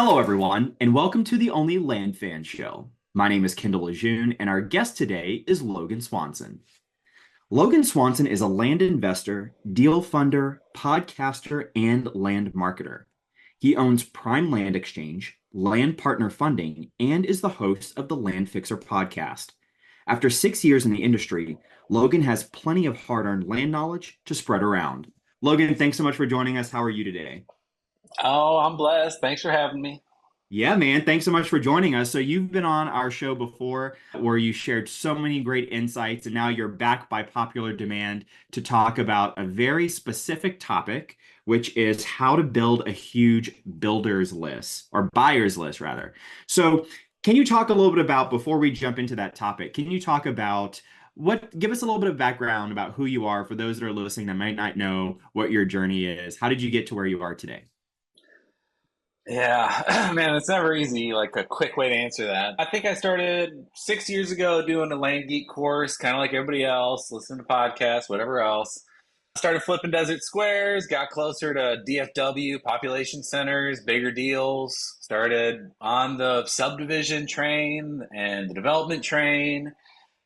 Hello, everyone, and welcome to the Only Land Fan Show. My name is Kendall Lejeune, and our guest today is Logan Swanson. Logan Swanson is a land investor, deal funder, podcaster, and land marketer. He owns Prime Land Exchange, Land Partner Funding, and is the host of the Land Fixer podcast. After 6 years in the industry, Logan has plenty of hard-earned land knowledge to spread around. Logan, thanks so much for joining us. How are you today? Oh, I'm blessed. Thanks for having me. Yeah, man. Thanks so much for joining us. So you've been on our show before where you shared so many great insights, and now you're back by popular demand to talk about a very specific topic, which is how to build a huge builders list or buyers list rather. So can you talk a little bit about, before we jump into that topic, can you talk about give us a little bit of background about who you are for those that are listening that might not know what your journey is? How did you get to where you are today? Yeah, man, it's never easy, like a quick way to answer that. I think I started 6 years ago doing a Land Geek course, kind of like everybody else, listening to podcasts, whatever else. Started flipping desert squares, got closer to DFW, population centers, bigger deals, started on the subdivision train and the development train.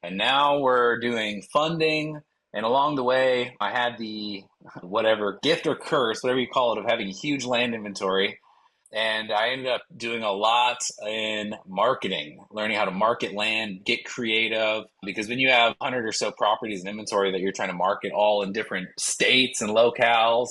And now we're doing funding. And along the way, I had the whatever gift or curse, whatever you call it, of having a huge land inventory. And I ended up doing a lot in marketing, learning how to market land, get creative. Because when you have 100 or so properties in inventory that you're trying to market all in different states and locales,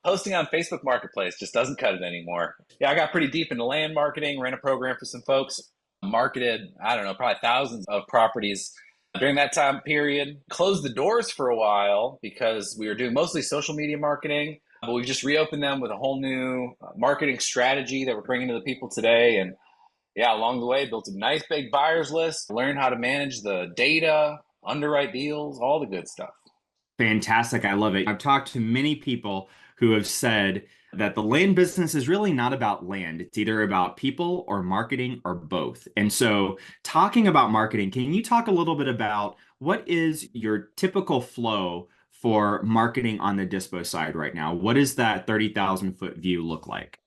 posting on Facebook Marketplace just doesn't cut it anymore. Yeah, I got pretty deep into land marketing, ran a program for some folks, marketed, I don't know, probably thousands of properties during that time period. Closed the doors for a while because we were doing mostly social media marketing, but we've just reopened them with a whole new marketing strategy that we're bringing to the people today. And yeah, along the way, built a nice big buyers list, learned how to manage the data, underwrite deals, all the good stuff. Fantastic. I love it. I've talked to many people who have said that the land business is really not about land. It's either about people or marketing or both. And so, talking about marketing, can you talk a little bit about what is your typical flow for marketing on the dispo side right now? What does that 30,000 foot view look like?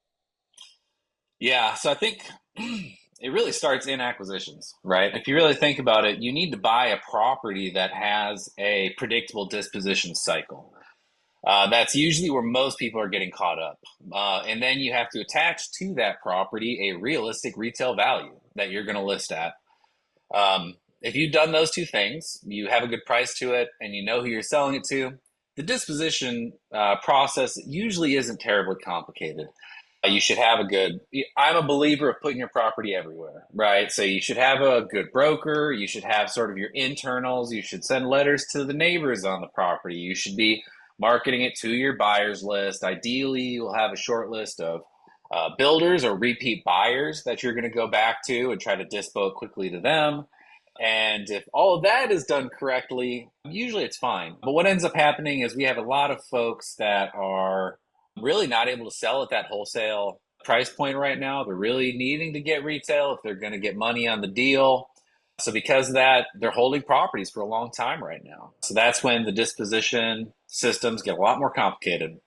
Yeah, so I think it really starts in acquisitions, right? If you really think about it, you need to buy a property that has a predictable disposition cycle. That's usually where most people are getting caught up. And then you have to attach to that property a realistic retail value that you're going to list at. If you've done those two things, you have a good price to it, and you know who you're selling it to, the disposition process usually isn't terribly complicated. You should have a good, I'm a believer of putting your property everywhere, right? So you should have a good broker. You should have sort of your internals. You should send letters to the neighbors on the property. You should be marketing it to your buyers list. Ideally, you'll have a short list of builders or repeat buyers that you're going to go back to and try to dispo quickly to them. And if all of that is done correctly, usually it's fine. But what ends up happening is we have a lot of folks that are really not able to sell at that wholesale price point right now. They're really needing to get retail if they're going to get money on the deal. So because of that, they're holding properties for a long time right now. So that's when the disposition systems get a lot more complicated.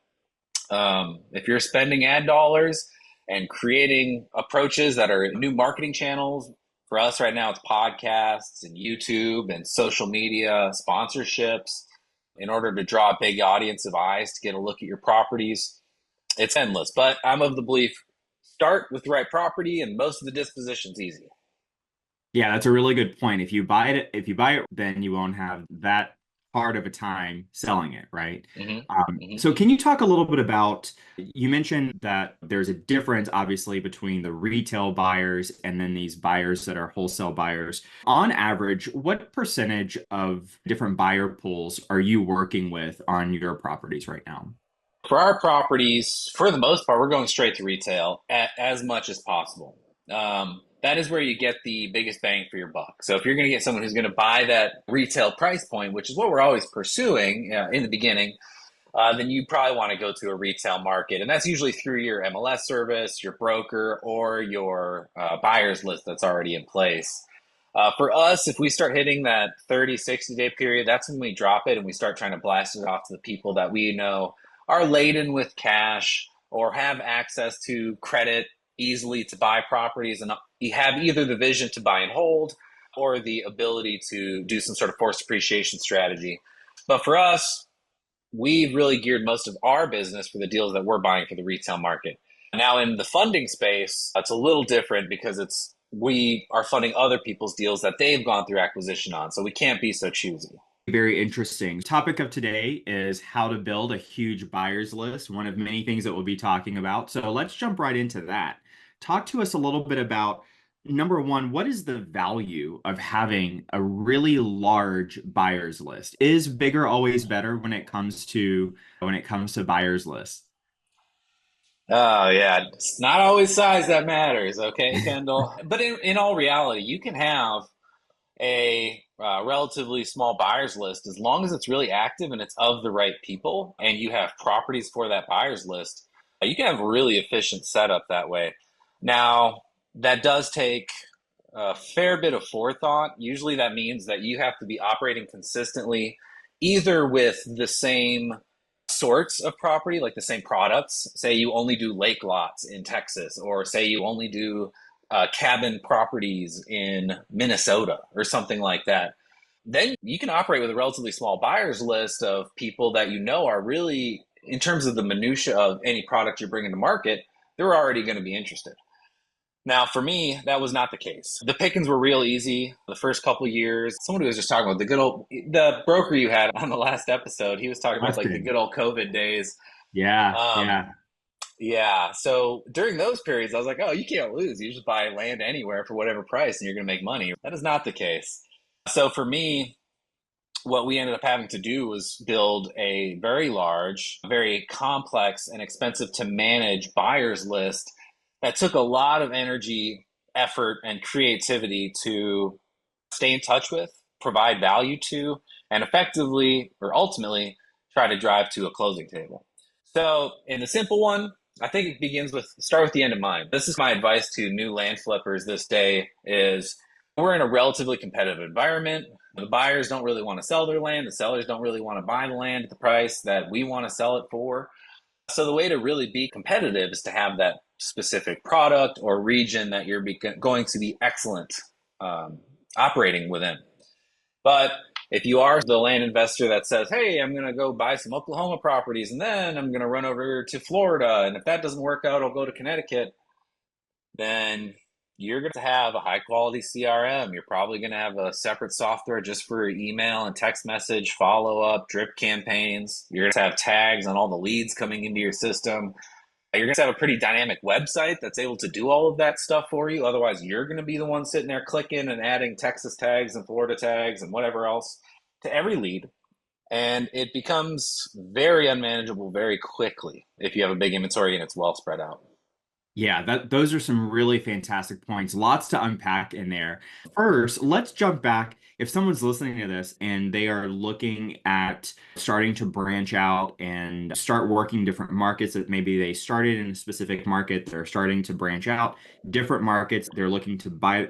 If you're spending ad dollars and creating approaches that are new marketing channels, for us right now, it's podcasts and YouTube and social media sponsorships in order to draw a big audience of eyes to get a look at your properties. It's endless, but I'm of the belief start with the right property and most of the disposition's easy. Yeah, that's a really good point. If you buy it, then you won't have that hard of a time selling it, right? hmm hmm So can you talk a little bit about, you mentioned that there's a difference obviously between the retail buyers and then these buyers that are wholesale buyers. On average, what percentage of different buyer pools are you working with on your properties right now? For our properties, for the most part, we're going straight to retail as much as possible. That is where you get the biggest bang for your buck. So if you're going to get someone who's going to buy that retail price point, which is what we're always pursuing in the beginning, then you probably want to go to a retail market. And that's usually through your MLS service, your broker, or your buyer's list that's already in place. For us, if we start hitting that 30, 60-day period, that's when we drop it and we start trying to blast it off to the people that we know are laden with cash or have access to credit easily to buy properties, and you have either the vision to buy and hold or the ability to do some sort of forced appreciation strategy. But for us, we've really geared most of our business for the deals that we're buying for the retail market. Now, in the funding space, it's a little different because we are funding other people's deals that they've gone through acquisition on. So we can't be so choosy. Very interesting. Topic of today is how to build a huge buyers list, one of many things that we'll be talking about. So let's jump right into that. Talk to us a little bit about number one, what is the value of having a really large buyers list? Is bigger always better when it comes to buyers lists? Oh, yeah. It's not always size that matters, okay, Kendall? But in all reality, you can have a relatively small buyers list as long as it's really active and it's of the right people and you have properties for that buyers list. You can have a really efficient setup that way. Now, that does take a fair bit of forethought. Usually that means that you have to be operating consistently either with the same sorts of property, like the same products. Say you only do lake lots in Texas, or say you only do cabin properties in Minnesota or something like that. Then you can operate with a relatively small buyers list of people that you know are really, in terms of the minutia of any product you're bringing to market, they're already going to be interested. Now, for me, that was not the case. The pickings were real easy the first couple years. Somebody was just talking about the broker you had on the last episode. He was talking about like the Austin. good old COVID days. Yeah, Um, yeah. yeah. So during those periods, I was like, oh, you can't lose. You just buy land anywhere for whatever price and you're going to make money. That is not the case. So for me, what we ended up having to do was build a very large, very complex, and expensive to manage buyers list that took a lot of energy, effort, and creativity to stay in touch with, provide value to, and effectively or ultimately try to drive to a closing table. So, in the simple one, I think it begins with start with the end in mind. This is my advice to new land flippers this day is we're in a relatively competitive environment. The buyers don't really want to sell their land. The sellers don't really want to buy the land at the price that we want to sell it for. So the way to really be competitive is to have that specific product or region that you're going to be excellent um, operating within. But if you are the land investor that says, hey, I'm going to go buy some Oklahoma properties and then I'm going to run over to Florida, and if that doesn't work out, I'll go to Connecticut, then you're going to have a high quality CRM. You're probably going to have a separate software just for email and text message, follow up, drip campaigns. You're going to have tags on all the leads coming into your system. You're going to have a pretty dynamic website that's able to do all of that stuff for you. Otherwise, you're going to be the one sitting there clicking and adding Texas tags and Florida tags and whatever else to every lead. And it becomes very unmanageable very quickly if you have a big inventory and it's well spread out. Yeah, those are some really fantastic points. Lots to unpack in there. First, let's jump back. If someone's listening to this and they are looking at starting to branch out and start working different markets, that maybe they started in a specific market, they're starting to branch out, different markets, they're looking to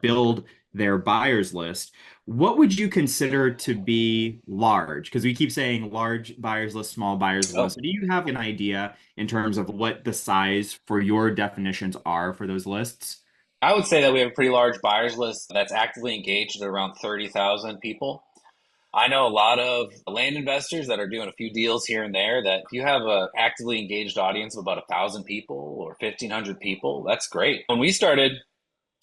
build their buyers list. What would you consider to be large? Because we keep saying large buyers list, small buyers list. Oh, Do you have an idea in terms of what the size for your definitions are for those lists? I would say that we have a pretty large buyers list that's actively engaged at around 30,000 people. I know a lot of land investors that are doing a few deals here and there that if you have an actively engaged audience of about 1,000 people or 1,500 people, that's great. When we started,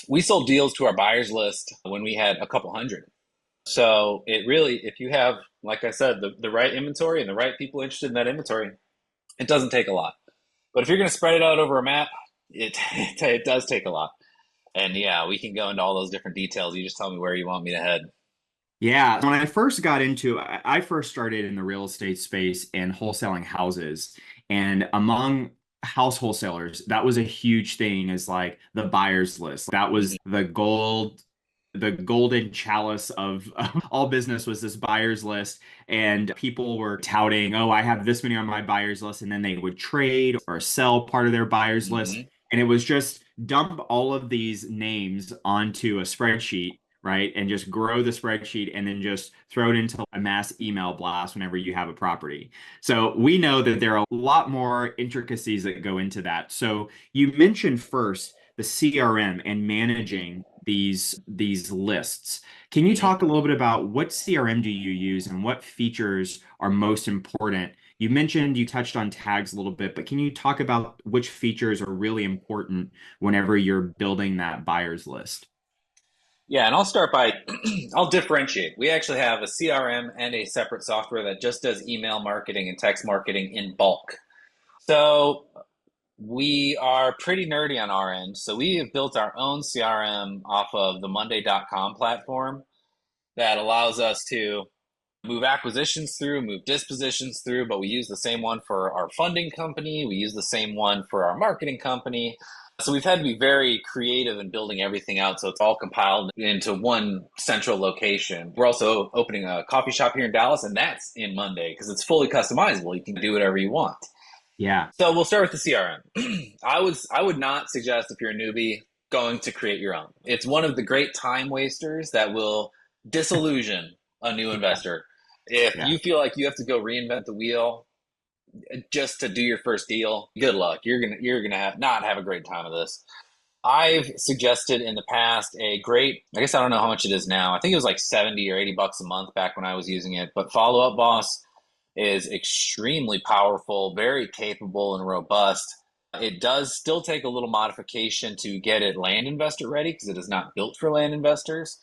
we sold deals to our buyers list when we had a couple hundred. So it really, if you have, like I said, the right inventory and the right people interested in that inventory, it doesn't take a lot. But if you're going to spread it out over a map, it does take a lot. And yeah, we can go into all those different details. You just tell me where you want me to head. Yeah, when I first got into, I first started in the real estate space and wholesaling houses. And among house wholesalers, that was a huge thing is like the buyers list. That was Mhm. the golden chalice of all business was this buyers list. And people were touting, oh, I have this many on my buyers list. And then they would trade or sell part of their buyers list. Mhm. And it was just dump all of these names onto a spreadsheet, right? And just grow the spreadsheet and then just throw it into a mass email blast whenever you have a property. So we know that there are a lot more intricacies that go into that. So you mentioned first the CRM and managing these lists. Can you Mhm. talk a little bit about what CRM do you use and what features are most important? You mentioned you touched on tags a little bit, but can you talk about which features are really important whenever you're building that buyer's list? Yeah, and I'll start by I'll differentiate. We actually have a CRM and a separate software that just does email marketing and text marketing in bulk. So we are pretty nerdy on our end. So we have built our own CRM off of the Monday.com platform that allows us to move acquisitions through, move dispositions through, but we use the same one for our funding company. We use the same one for our marketing company. So we've had to be very creative in building everything out so it's all compiled into one central location. We're also opening a coffee shop here in Dallas, and that's in Monday because it's fully customizable. You can do whatever you want. Yeah. So we'll start with the CRM. I would not suggest if you're a newbie going to create your own. It's one of the great time wasters that will disillusion a new Yeah. investor. If Yeah. you feel like you have to go reinvent the wheel just to do your first deal, good luck. You're gonna have not have a great time of this. I've suggested in the past a great, I guess I don't know how much it is now. I think it was like 70 or 80 bucks a month back when I was using it. But Follow Up Boss is extremely powerful, very capable and robust. It does still take a little modification to get it land investor ready because it is not built for land investors,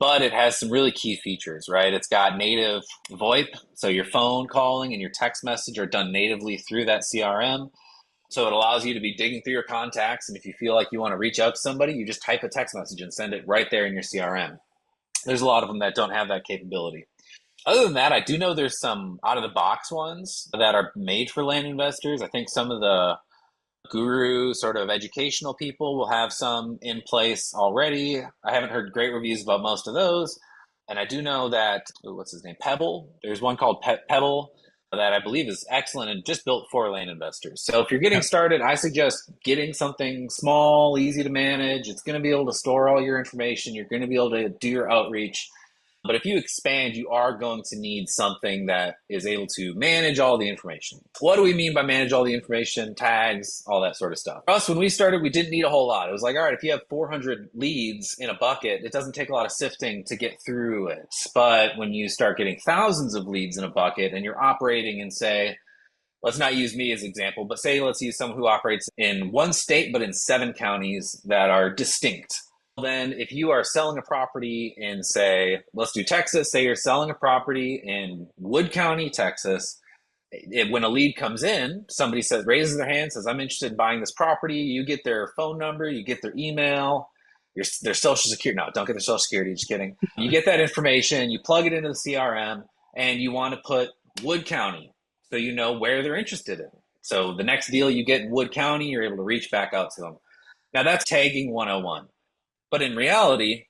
but it has some really key features, right? It's got native VoIP, so your phone calling and your text message are done natively through that CRM. So it allows you to be digging through your contacts, and if you feel like you want to reach out to somebody, you just type a text message and send it right there in your CRM. There's a lot of them that don't have that capability. Other than that, I do know there's some out of the box ones that are made for land investors. I think some of the guru sort of educational people will have some in place already. I haven't heard great reviews about most of those. And I do know that, what's his name? Pebble. There's one called Pebble that I believe is excellent and just built for land investors. So if you're getting Yep. started, I suggest getting something small, easy to manage. It's going to be able to store all your information. You're going to be able to do your outreach. But if you expand, you are going to need something that is able to manage all the information. What do we mean by manage all the information, tags, all that sort of stuff? For us, when we started, we didn't need a whole lot. It was like, all right, if you have 400 leads in a bucket, it doesn't take a lot of sifting to get through it. But when you start getting thousands of leads in a bucket and you're operating in, say, let's not use me as an example, but say let's use someone who operates in one state but in 7 counties that are distinct. Then if you are selling a property in, say, let's do Texas, say you're selling a property in Wood County, Texas. When a lead comes in, somebody says, raises their hand, says, I'm interested in buying this property. You get their phone number, you get their email, their social security. No, don't get their social security, just kidding. You get that information, you plug it into the CRM, and you want to put Wood County so you know where they're interested in. So the next deal you get in Wood County, you're able to reach back out to them. Now that's tagging 101. But in reality,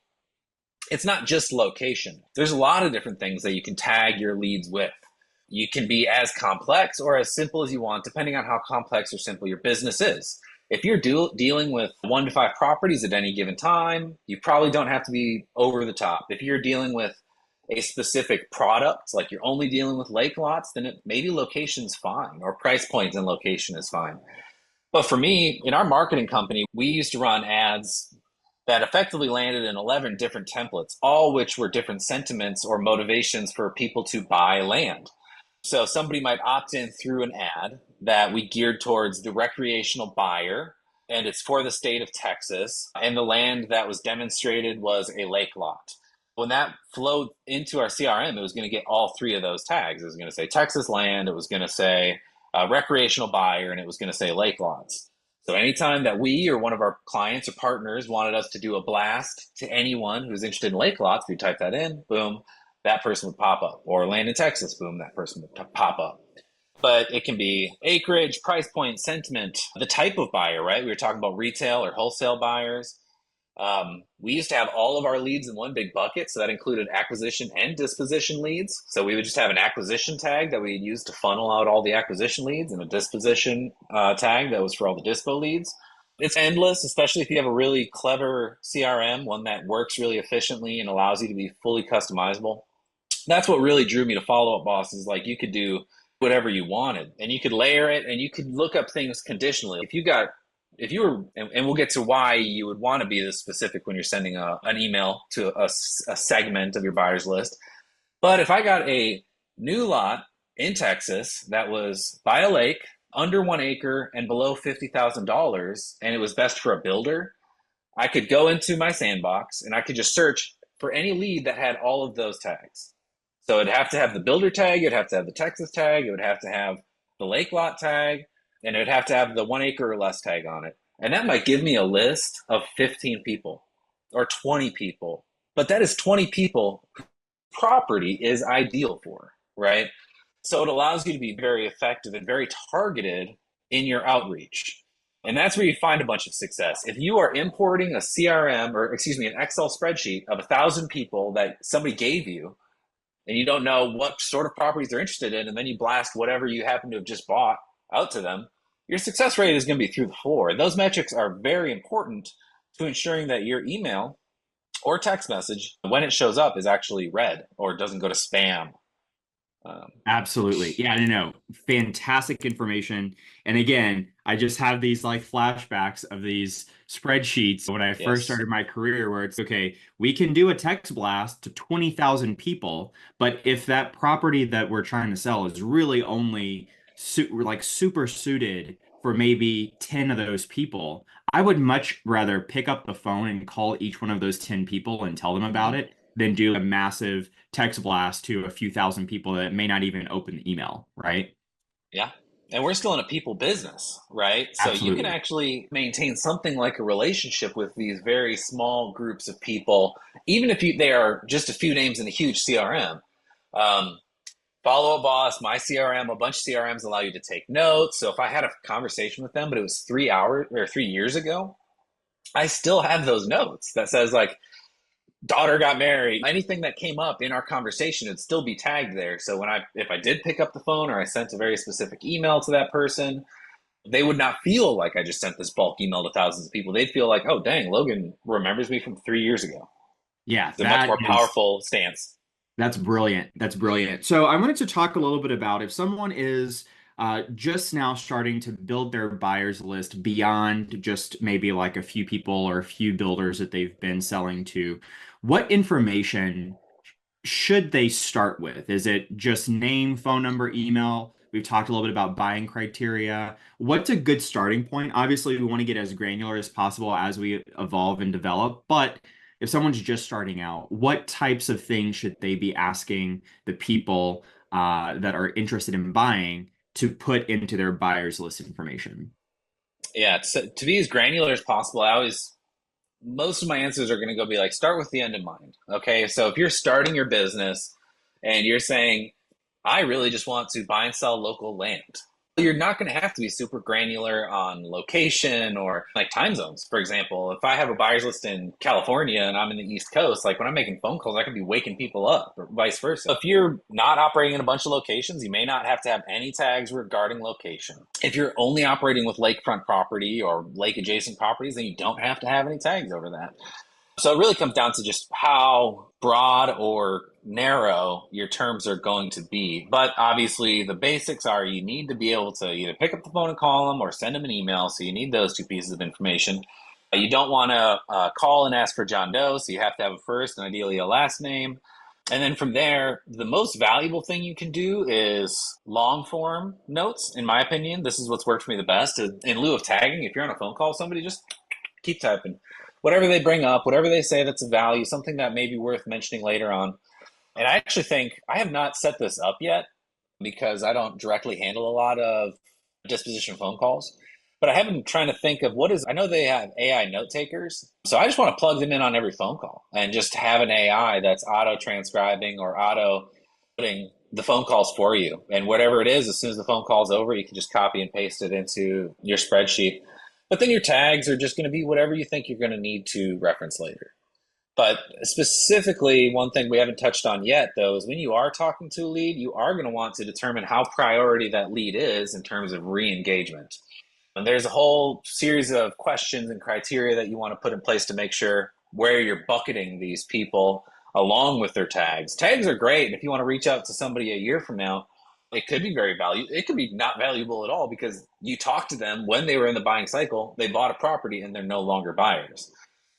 it's not just location. There's a lot of different things that you can tag your leads with. You can be as complex or as simple as you want, depending on how complex or simple your business is. If you're dealing with 1 to 5 properties at any given time, you probably don't have to be over the top. If you're dealing with a specific product, like you're only dealing with lake lots, then maybe location's fine, or price point and location is fine. But for me, in our marketing company, we used to run ads that effectively landed in 11 different templates, all which were different sentiments or motivations for people to buy land. So somebody might opt in through an ad that we geared towards the recreational buyer, and it's for the state of Texas, and the land that was demonstrated was a lake lot. When that flowed into our CRM, it was going to get all 3 of those tags. It was going to say Texas land, it was going to say recreational buyer, and it was going to say lake lots. So anytime that we or one of our clients or partners wanted us to do a blast to anyone who's interested in lake lots, we type that in, boom, that person would pop up. Or land in Texas, boom, that person would pop up. But it can be acreage, price point, sentiment, the type of buyer, right? We were talking about retail or wholesale buyers. We used to have all of our leads in one big bucket, so that included acquisition and disposition leads. So we would just have an acquisition tag that we'd use to funnel out all the acquisition leads, and a disposition tag that was for all the dispo leads. It's endless, especially if you have a really clever CRM, one that works really efficiently and allows you to be fully customizable. That's what really drew me to Follow Up Boss is like you could do whatever you wanted and you could layer it and you could look up things conditionally. If you were, and we'll get to why you would want to be this specific when you're sending an email to a segment of your buyers list. But if I got a new lot in Texas that was by a lake, under 1 acre, and below $50,000, and it was best for a builder, I could go into my sandbox and I could just search for any lead that had all of those tags. So it'd have to have the builder tag, it'd have to have the Texas tag, it would have to have the lake lot tag, and it would have to have the 1 acre or less tag on it. And that might give me a list of 15 people or 20 people. But that is 20 people property is ideal for, right? So it allows you to be very effective and very targeted in your outreach. And that's where you find a bunch of success. If you are importing a CRM or, excuse me, an Excel spreadsheet of 1,000 people that somebody gave you, and you don't know what sort of properties they're interested in, and then you blast whatever you happen to have just bought out to them, your success rate is going to be through the floor. Those metrics are very important to ensuring that your email or text message, when it shows up, is actually read or doesn't go to spam. Absolutely. Yeah, no. Fantastic information. And again, I just have these like flashbacks of these spreadsheets when I first Yes. started my career where it's okay, we can do a text blast to 20,000 people, but if that property that we're trying to sell is really only super suited for maybe 10 of those people, I would much rather pick up the phone and call each one of those 10 people and tell them about Mm-hmm. it than do a massive text blast to a few thousand people that may not even open the email, right? Yeah. And we're still in a people business, right? So you can Absolutely. actually maintain something like a relationship with these very small groups of people, even if they are just a few names in a huge CRM. Um, Follow Up Boss, my CRM, a bunch of CRMs allow you to take notes. So if I had a conversation with them, but it was 3 hours or 3 years ago, I still have those notes that says like, daughter got married, anything that came up in our conversation would still be tagged there. So if I did pick up the phone or I sent a very specific email to that person, they would not feel like I just sent this bulk email to thousands of people. They'd feel like, oh dang, Logan remembers me from 3 years ago. Yeah, It's a much more is powerful stance. that's brilliant. That's brilliant. So I wanted to talk a little bit about if someone is just now starting to build their buyers list beyond just maybe like a few people or a few builders that they've been selling to, what information should they start with? Is it just name, phone number, email? We've talked a little bit about buying criteria. What's a good starting point? Obviously, we want to get as granular as possible as we evolve and develop, but if someone's just starting out, what types of things should they be asking the people that are interested in buying to put into their buyer's list information? Yeah, to be as granular as possible, most of my answers are going to go be like, start with the end in mind. Okay. So if you're starting your business and you're saying, I really just want to buy and sell local land, you're not going to have to be super granular on location or like time zones. For example, if I have a buyer's list in California and I'm in the East Coast, like when I'm making phone calls, I could be waking people up or vice versa. If you're not operating in a bunch of locations, you may not have to have any tags regarding location. If you're only operating with lakefront property or lake adjacent properties, then you don't have to have any tags over that. So it really comes down to just how broad or narrow your terms are going to be. But obviously, the basics are you need to be able to either pick up the phone and call them or send them an email. So you need those two pieces of information. You don't want to call and ask for John Doe, so you have to have a first and ideally a last name. And then from there, the most valuable thing you can do is long form notes, in my opinion. This is what's worked for me the best. In lieu of tagging, if you're on a phone call with somebody, just keep typing. Whatever they bring up, whatever they say that's a value, something that may be worth mentioning later on. And I actually think I have not set this up yet because I don't directly handle a lot of disposition phone calls. But I have been trying to think of I know they have AI note takers. So I just want to plug them in on every phone call and just have an AI that's auto transcribing or auto putting the phone calls for you. And whatever it is, as soon as the phone call's over, you can just copy and paste it into your spreadsheet. But then your tags are just going to be whatever you think you're going to need to reference later. But specifically, one thing we haven't touched on yet, though, is when you are talking to a lead, you are going to want to determine how priority that lead is in terms of re engagement. And there's a whole series of questions and criteria that you want to put in place to make sure where you're bucketing these people along with their tags. Tags are great. And if you want to reach out to somebody a year from now, it could be very valuable. It could be not valuable at all because you talked to them when they were in the buying cycle, they bought a property and they're no longer buyers.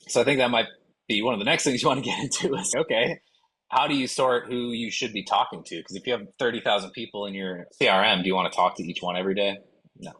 So I think that might be one of the next things you want to get into is, okay, how do you sort who you should be talking to? Because if you have 30,000 people in your CRM, do you want to talk to each one every day? No.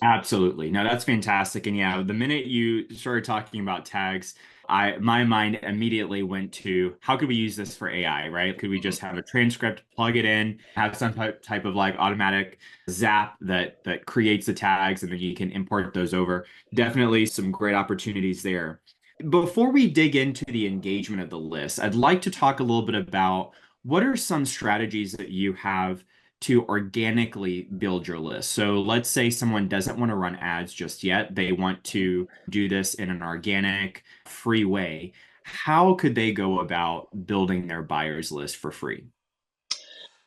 Absolutely. No, that's fantastic. And yeah, the minute you started talking about tags, my mind immediately went to how could we use this for AI, right? Could we Mhm. just have a transcript, plug it in, have some type of like automatic zap that creates the tags and then you can import those over. Definitely some great opportunities there. Before we dig into the engagement of the list, I'd like to talk a little bit about what are some strategies that you have to organically build your list. So let's say someone doesn't want to run ads just yet. They want to do this in an organic, free way. How could they go about building their buyers list for free?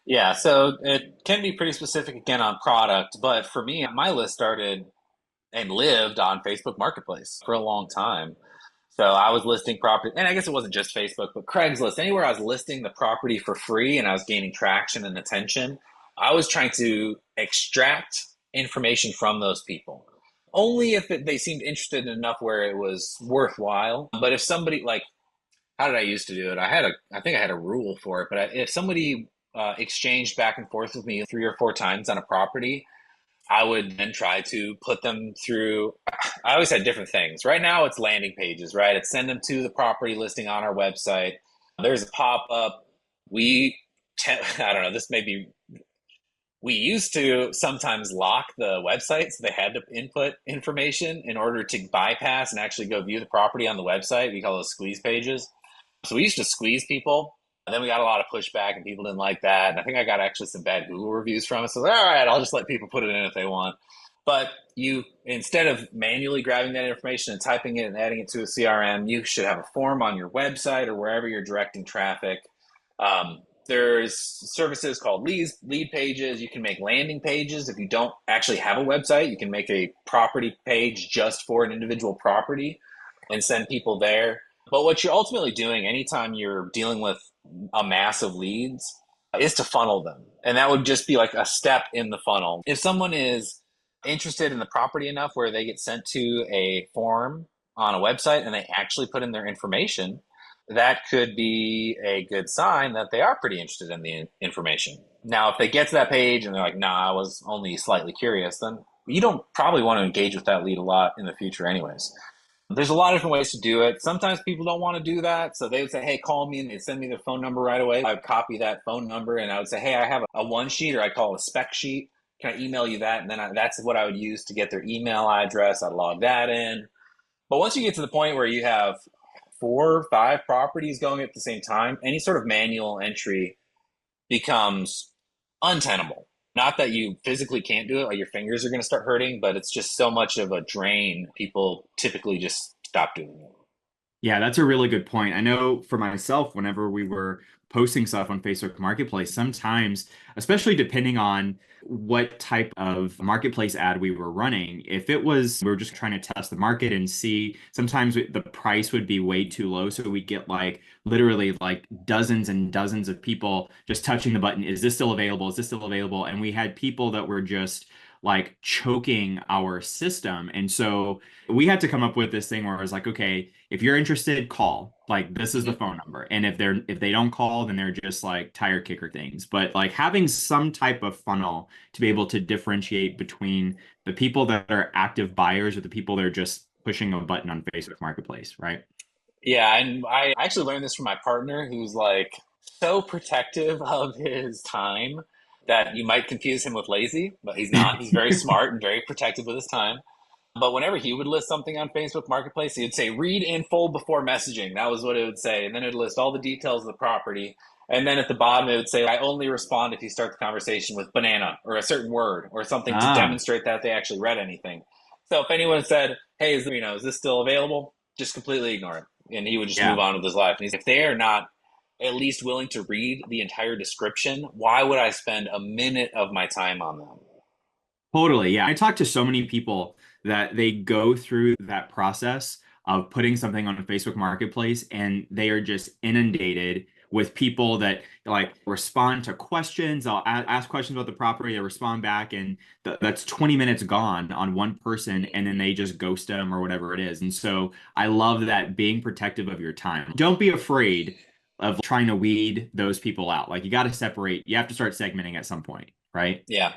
Yeah, so it can be pretty specific again on product, but for me, my list started and lived on Facebook Marketplace for a long time. So I was listing property, and I guess it wasn't just Facebook, but Craigslist, anywhere I was listing the property for free and I was gaining traction and attention, I was trying to extract information from those people. Only if they seemed interested enough where it was worthwhile. But if somebody like, how did I used to do it? I think I had a rule for it. But if somebody exchanged back and forth with me 3 or 4 times on a property, I would then try to put them through. I always had different things. Right now, it's landing pages, right? It's send them to the property listing on our website. There's a pop up. I don't know, this may be, we used to sometimes lock the website so they had to input information in order to bypass and actually go view the property on the website. We call those squeeze pages. So we used to squeeze people. And then we got a lot of pushback and people didn't like that. And I think I got actually some bad Google reviews from it. So all right, I'll just let people put it in if they want. But you, instead of manually grabbing that information and typing it and adding it to a CRM, you should have a form on your website or wherever you're directing traffic. There's services called lead pages. You can make landing pages. If you don't actually have a website, you can make a property page just for an individual property and send people there. But what you're ultimately doing anytime you're dealing with a mass of leads is to funnel them. And that would just be like a step in the funnel. If someone is interested in the property enough where they get sent to a form on a website and they actually put in their information, that could be a good sign that they are pretty interested in the information. Now, if they get to that page and they're like, nah, I was only slightly curious, then you don't probably want to engage with that lead a lot in the future, anyways. There's a lot of different ways to do it. Sometimes people don't want to do that. So they would say, hey, call me, and they'd send me their phone number right away. I would copy that phone number and I would say, hey, I have a one sheet, or I call it a spec sheet. Can I email you that? And then that's what I would use to get their email address. I'd log that in. But once you get to the point where you have 4 or 5 properties going at the same time, any sort of manual entry becomes untenable. Not that you physically can't do it, like your fingers are going to start hurting, but it's just so much of a drain. People typically just stop doing it. Yeah, that's a really good point. I know for myself, whenever we were posting stuff on Facebook Marketplace, sometimes, especially depending on what type of marketplace ad we were running, if it was, we were just trying to test the market and see, sometimes the price would be way too low. So we get like literally like dozens and dozens of people just touching the button. Is this still available? Is this still available? And we had people that were just like choking our system. And so we had to come up with this thing where it was like, okay, if you're interested, call. Like this is the Mm-hmm. phone number. And if they don't call, then they're just like tire kicker things. But like having some type of funnel to be able to differentiate between the people that are active buyers or the people that are just pushing a button on Facebook Marketplace, right? Yeah, and I actually learned this from my partner who's like so protective of his time that you might confuse him with lazy, but he's not. He's very smart and very protective with his time. But whenever he would list something on Facebook Marketplace, he would say, read in full before messaging. That was what it would say. And then it would list all the details of the property. And then at the bottom, it would say, I only respond if you start the conversation with banana or a certain word or something to Ah, demonstrate that they actually read anything. So if anyone said, hey, is this still available? Just completely ignore it. And he would just move yeah. on with his life. And he's, if they are not at least willing to read the entire description, why would I spend a minute of my time on them? Totally. Yeah. I talk to so many people that they go through that process of putting something on a Facebook Marketplace and they are just inundated with people that like respond to questions. I'll ask questions about the property, they respond back, and that's 20 minutes gone on one person, and then they just ghost them or whatever it is. And so I love that, being protective of your time. Don't be afraid of trying to weed those people out. Like you got to separate, you have to start segmenting at some point, right? Yeah.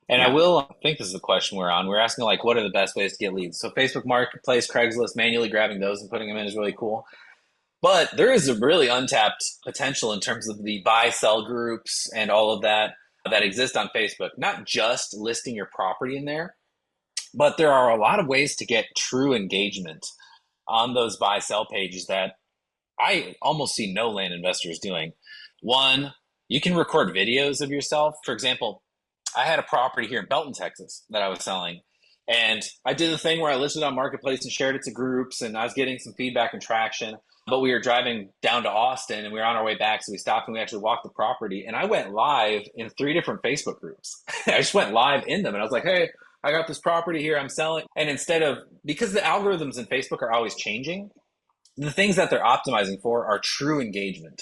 And I Yeah. will I think this is the question we're on. We're asking like, what are the best ways to get leads? So Facebook Marketplace, Craigslist, manually grabbing those and putting them in is really cool. But there is a really untapped potential in terms of the buy sell groups and all of that that exist on Facebook. Not just listing your property in there, but there are a lot of ways to get true engagement on those buy sell pages that I almost see no land investors doing. One, you can record videos of yourself. For example, I had a property here in Belton, Texas that I was selling. And I did the thing where I listed on Marketplace and shared it to groups, and I was getting some feedback and traction. But we were driving down to Austin and we were on our way back. So we stopped and we actually walked the property. And I went live in 3 different Facebook groups. I just went live in them and I was like, hey, I got this property here I'm selling. And instead of, because the algorithms in Facebook are always changing, the things that they're optimizing for are true engagement.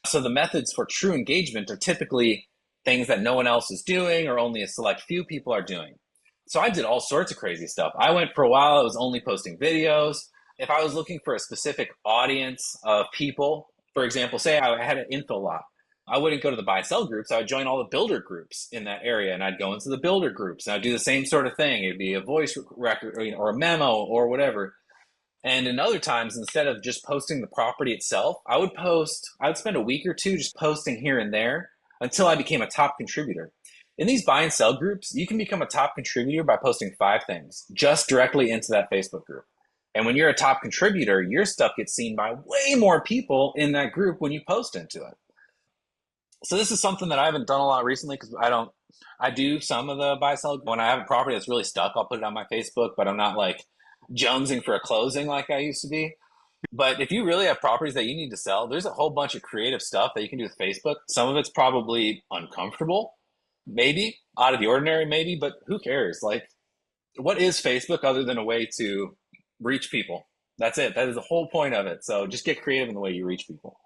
So the methods for true engagement are typically things that no one else is doing or only a select few people are doing. So I did all sorts of crazy stuff. I went for a while, I was only posting videos. If I was looking for a specific audience of people, for example, say I had an info lot, I wouldn't go to the buy sell groups. I would join all the builder groups in that area, and I'd go into the builder groups and I'd do the same sort of thing. It'd be a voice record or a memo or whatever. And in other times, instead of just posting the property itself, I would spend a week or two just posting here and there until I became a top contributor. In these buy and sell groups, you can become a top contributor by posting 5 things just directly into that Facebook group. And when you're a top contributor, your stuff gets seen by way more people in that group when you post into it. So this is something that I haven't done a lot recently because I do some of the buy sell. When I have a property that's really stuck, I'll put it on my Facebook, but I'm not like jonesing for a closing like I used to be. But if you really have properties that you need to sell, there's a whole bunch of creative stuff that you can do with Facebook. Some of it's probably uncomfortable, maybe out of the ordinary, maybe, but who cares? Like, what is Facebook other than a way to reach people? That's it. That is the whole point of it. So just get creative in the way you reach people.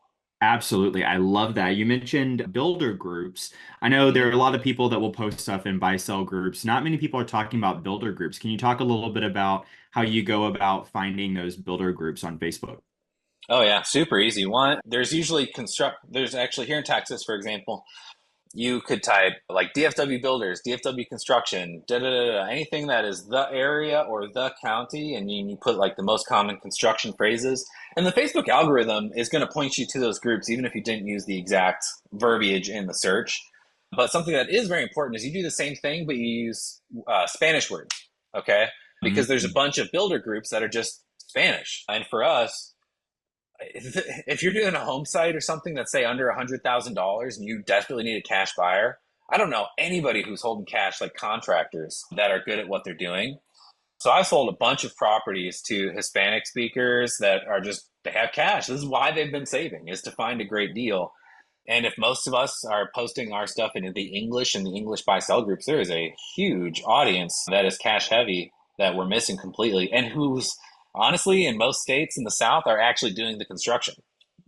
Absolutely. I love that. You mentioned builder groups. I know there are a lot of people that will post stuff in buy sell groups. Not many people are talking about builder groups. Can you talk a little bit about how you go about finding those builder groups on Facebook? Oh yeah, super easy. One, there's actually here in Texas, for example, you could type like DFW builders, DFW construction, da da da, anything that is the area or the county, and you put like the most common construction phrases. And the Facebook algorithm is going to point you to those groups, even if you didn't use the exact verbiage in the search. But something that is very important is you do the same thing, but you use Spanish words, okay? Because there's a Mhm. bunch of builder groups that are just Spanish. And for us, if you're doing a home site or something that's say under $100,000 and you desperately need a cash buyer, I don't know anybody who's holding cash like contractors that are good at what they're doing. So I sold a bunch of properties to Hispanic speakers that are just, they have cash. This is why they've been saving, is to find a great deal. And if most of us are posting our stuff in the English and the English buy sell groups, there is a huge audience that is cash heavy that we're missing completely, and who's honestly in most states in the South are actually doing the construction.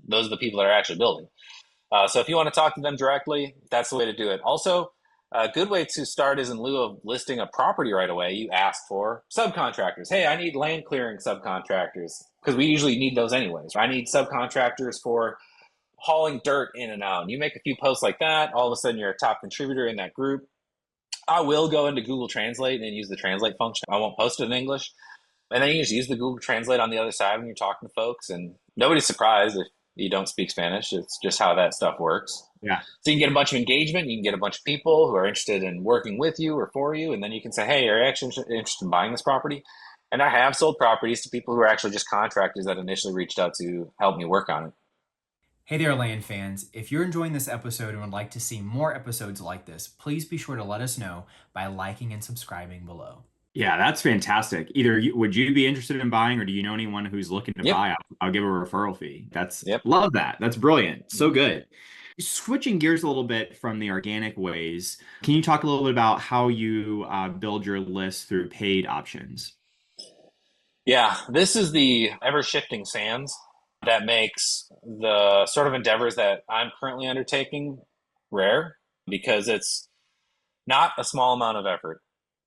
Those are the people that are actually building. So if you want to talk to them directly, that's the way to do it. Also, a good way to start is in lieu of listing a property right away, you ask for subcontractors. Hey, I need land clearing subcontractors because we usually need those anyways. I need subcontractors for hauling dirt in and out. And you make a few posts like that, all of a sudden you're a top contributor in that group. I will go into Google Translate and use the translate function. I won't post it in English. And then you just use the Google Translate on the other side when you're talking to folks, and nobody's surprised if you don't speak Spanish. It's just how that stuff works. Yeah. So you can get a bunch of engagement. You can get a bunch of people who are interested in working with you or for you, and then you can say, "Hey, are you actually interested in buying this property?" And I have sold properties to people who are actually just contractors that initially reached out to help me work on it. Hey there, land fans. If you're enjoying this episode and would like to see more episodes like this, please be sure to let us know by liking and subscribing below. Yeah, that's fantastic. Either would you be interested in buying, or do you know anyone who's looking to Yep. buy? I'll give a referral fee. That's Yep. love that. That's brilliant. So good. Switching gears a little bit from the organic ways, can you talk a little bit about how you build your list through paid options? Yeah, this is the ever shifting sands that makes the sort of endeavors that I'm currently undertaking rare because it's not a small amount of effort.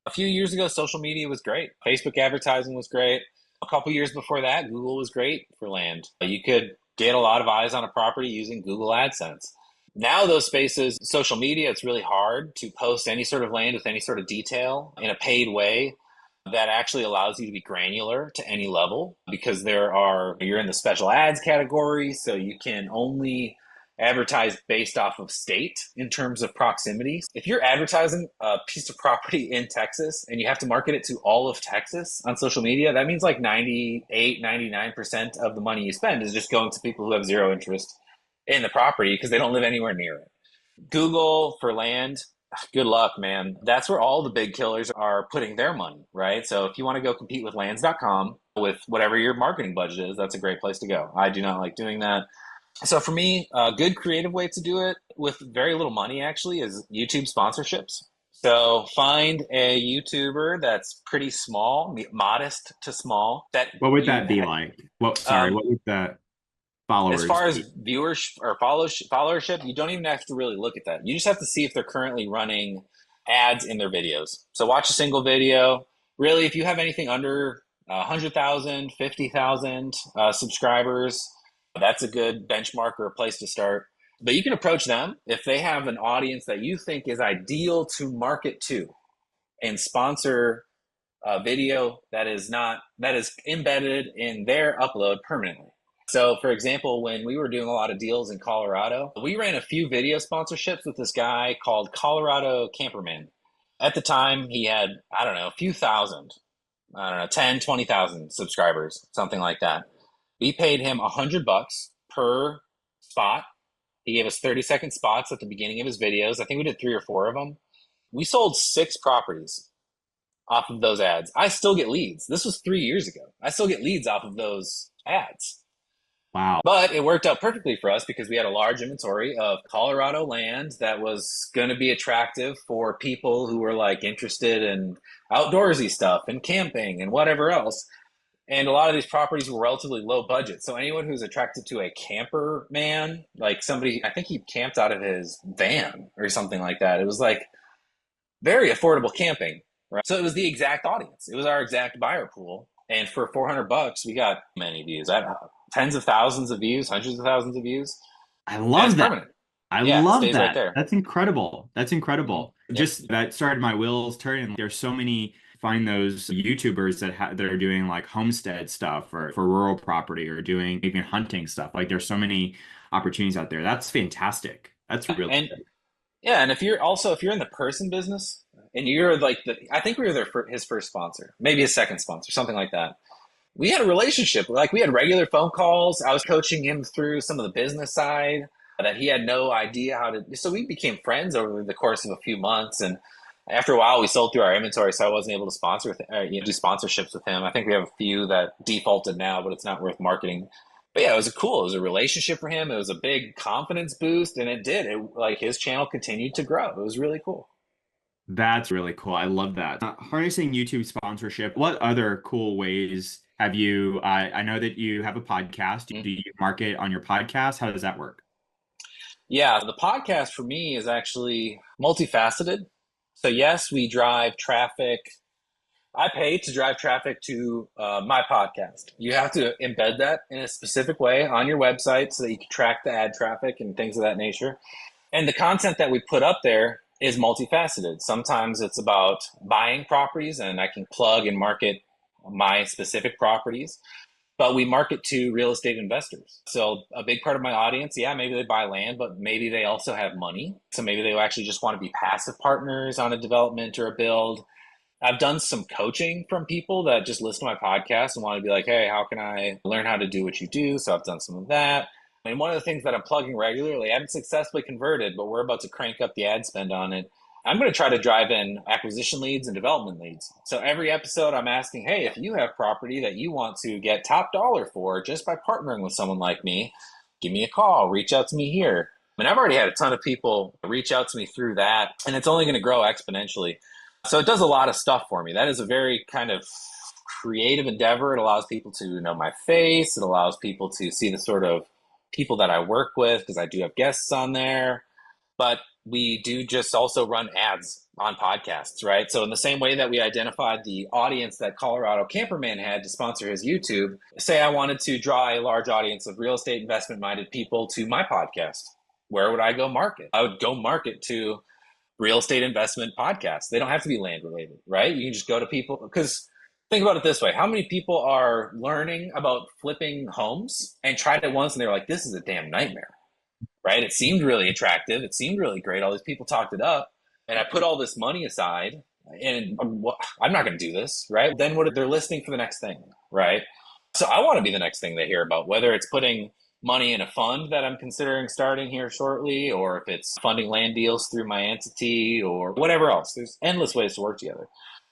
A few years ago, social media was great. Facebook advertising was great. A couple years before that, Google was great for land. You could get a lot of eyes on a property using Google AdSense. Now, those spaces, social media, it's really hard to post any sort of land with any sort of detail in a paid way that actually allows you to be granular to any level because you're in the special ads category, so you can only advertise based off of state in terms of proximity. If you're advertising a piece of property in Texas and you have to market it to all of Texas on social media, that means like 98, 99% of the money you spend is just going to people who have zero interest in the property because they don't live anywhere near it. Google for land, good luck, man. That's where all the big killers are putting their money, right? So if you want to go compete with lands.com with whatever your marketing budget is, that's a great place to go. I do not like doing that. So for me, a good creative way to do it with very little money actually is YouTube sponsorships. So find a YouTuber that's pretty small, modest to small, that What would you that be like? Sorry, um, what would that as followers far as be? viewers or followership, you don't even have to really look at that. You just have to see if they're currently running ads in their videos. So watch a single video. Really, if you have anything under 100,000, 50,000 subscribers, that's a good benchmark or a place to start. But you can approach them if they have an audience that you think is ideal to market to and sponsor a video that is embedded in their upload permanently. So, for example, when we were doing a lot of deals in Colorado, we ran a few video sponsorships with this guy called Colorado Camperman. At the time, he had, I don't know, a few thousand, I don't know, 10, 20,000 subscribers, something like that. We paid him $100 per spot. He gave us 30-second spots at the beginning of his videos. I think we did 3 or 4 of them. We sold 6 properties off of those ads. I still get leads. This was 3 years ago. I still get leads off of those ads. Wow. But it worked out perfectly for us because we had a large inventory of Colorado land that was going to be attractive for people who were like interested in outdoorsy stuff and camping and whatever else. And a lot of these properties were relatively low budget. So anyone who's attracted to a camper man, like somebody, I think he camped out of his van or something like that. It was like very affordable camping, right? So it was the exact audience. It was our exact buyer pool. And for $400, we got many views. Tens of thousands of views, hundreds of thousands of views. I And it's love that. permanent. I Yeah, it love stays right that. there. That's incredible. That's incredible. Yep. Just that started my wheels turning. There's so many find those YouTubers that are doing like homestead stuff or for rural property or doing even hunting stuff. Like there's so many opportunities out there. That's fantastic. That's really And good. yeah, and if you're in the person business and you're like I think we were his first sponsor, maybe his second sponsor, something like that. We had a relationship. Like we had regular phone calls. I was coaching him through some of the business side that he had no idea how to. So we became friends over the course of a few months. And after a while, we sold through our inventory, so I wasn't able to do sponsorships with him. I think we have a few that defaulted now, but it's not worth marketing. But yeah, it was cool. It was a relationship for him. It was a big confidence boost, and it did. It like his channel continued to grow. It was really cool. That's really cool. I love that. Harnessing YouTube sponsorship. What other cool ways have you? I know that you have a podcast. Mm-hmm. Do you market on your podcast? How does that work? Yeah, the podcast for me is actually multifaceted. So, yes, we drive traffic. I pay to drive traffic to my podcast. You have to embed that in a specific way on your website so that you can track the ad traffic and things of that nature. And the content that we put up there is multifaceted. Sometimes it's about buying properties, and I can plug and market my specific properties, but we market to real estate investors. So a big part of my audience, yeah, maybe they buy land, but maybe they also have money. So maybe they actually just want to be passive partners on a development or a build. I've done some coaching from people that just listen to my podcast and want to be like, hey, how can I learn how to do what you do? So I've done some of that. And one of the things that I'm plugging regularly, I haven't successfully converted, but we're about to crank up the ad spend on it. I'm going to try to drive in acquisition leads and development leads. So every episode I'm asking, hey, if you have property that you want to get top dollar for just by partnering with someone like me, give me a call, reach out to me here. And I've already had a ton of people reach out to me through that, and it's only going to grow exponentially. So it does a lot of stuff for me. That is a very kind of creative endeavor. It allows people to know my face. It allows people to see the sort of people that I work with, because I do have guests on there. But we do just also run ads on podcasts, right? So in the same way that we identified the audience that Colorado Camperman had to sponsor his YouTube, say I wanted to draw a large audience of real estate investment minded people to my podcast. Where would I go market? I would go market to real estate investment podcasts. They don't have to be land related, right? You can just go to people, because think about it this way. How many people are learning about flipping homes and tried it once and they were like, this is a damn nightmare, right? It seemed really attractive. It seemed really great. All these people talked it up, and I put all this money aside, and I'm not going to do this, right? Then what if they're listening for the next thing, right? So I want to be the next thing they hear about, whether it's putting money in a fund that I'm considering starting here shortly, or if it's funding land deals through my entity, or whatever else. There's endless ways to work together.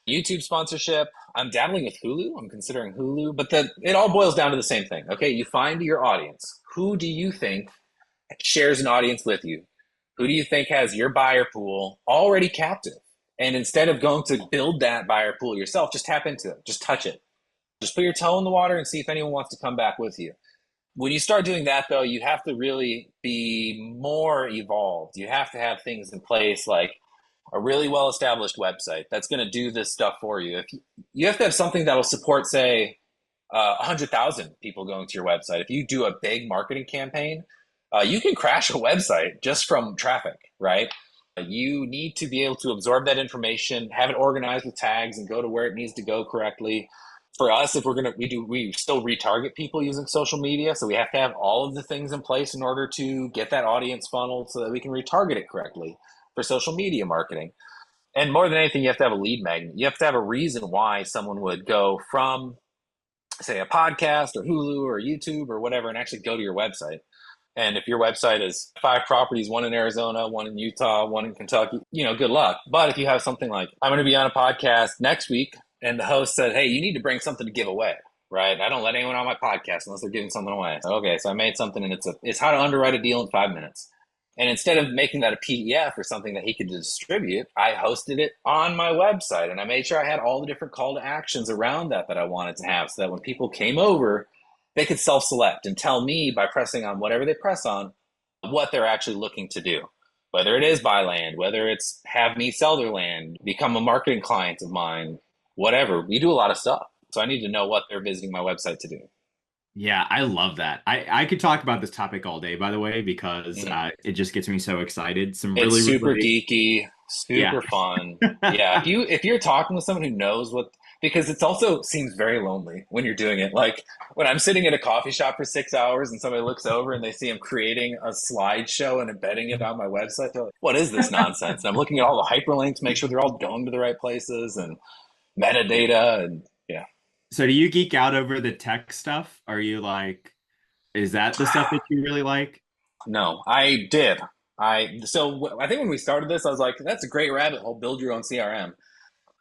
YouTube sponsorship, I'm dabbling with Hulu. I'm considering Hulu, but it all boils down to the same thing. Okay, you find your audience. Who do you think shares an audience with you? Who do you think has your buyer pool already captive? And instead of going to build that buyer pool yourself, just tap into it. Just touch it. Just put your toe in the water and see if anyone wants to come back with you. When you start doing that, though, you have to really be more evolved. You have to have things in place like a really well-established website that's going to do this stuff for you. If you have to have something that'll support, say, 100,000 people going to your website. If you do a big marketing campaign, you can crash a website just from traffic, right? You need to be able to absorb that information, have it organized with tags, and go to where it needs to go correctly. For us, if we still retarget people using social media, so we have to have all of the things in place in order to get that audience funneled so that we can retarget it correctly for social media marketing. And more than anything, you have to have a lead magnet. You have to have a reason why someone would go from, say, a podcast or Hulu or YouTube or whatever and actually go to your website. And if your website is 5 properties, 1 in Arizona, 1 in Utah, 1 in Kentucky, good luck. But if you have something like, I'm going to be on a podcast next week, and the host said, hey, you need to bring something to give away, right? I don't let anyone on my podcast unless they're giving something away. Okay, so I made something, and it's how to underwrite a deal in 5 minutes. And instead of making that a PDF or something that he could distribute, I hosted it on my website, and I made sure I had all the different call to actions around that I wanted to have, so that when people came over, they could self-select and tell me by pressing on whatever they press on what they're actually looking to do. Whether it is buy land, whether it's have me sell their land, become a marketing client of mine, whatever. We do a lot of stuff. So I need to know what they're visiting my website to do. Yeah, I love that. I could talk about this topic all day, by the way, because it just gets me so excited. It's super geeky, super fun. Yeah, if you're talking with someone who knows what, because it also seems very lonely when you're doing it. Like when I'm sitting at a coffee shop for 6 hours and somebody looks over and they see I'm creating a slideshow and embedding it on my website, they're like, what is this nonsense? And I'm looking at all the hyperlinks, make sure they're all going to the right places and metadata and yeah. So do you geek out over the tech stuff? Are you like, is that the stuff that you really like? No, I did. So I think when we started this, I was like, that's a great rabbit hole, build your own CRM.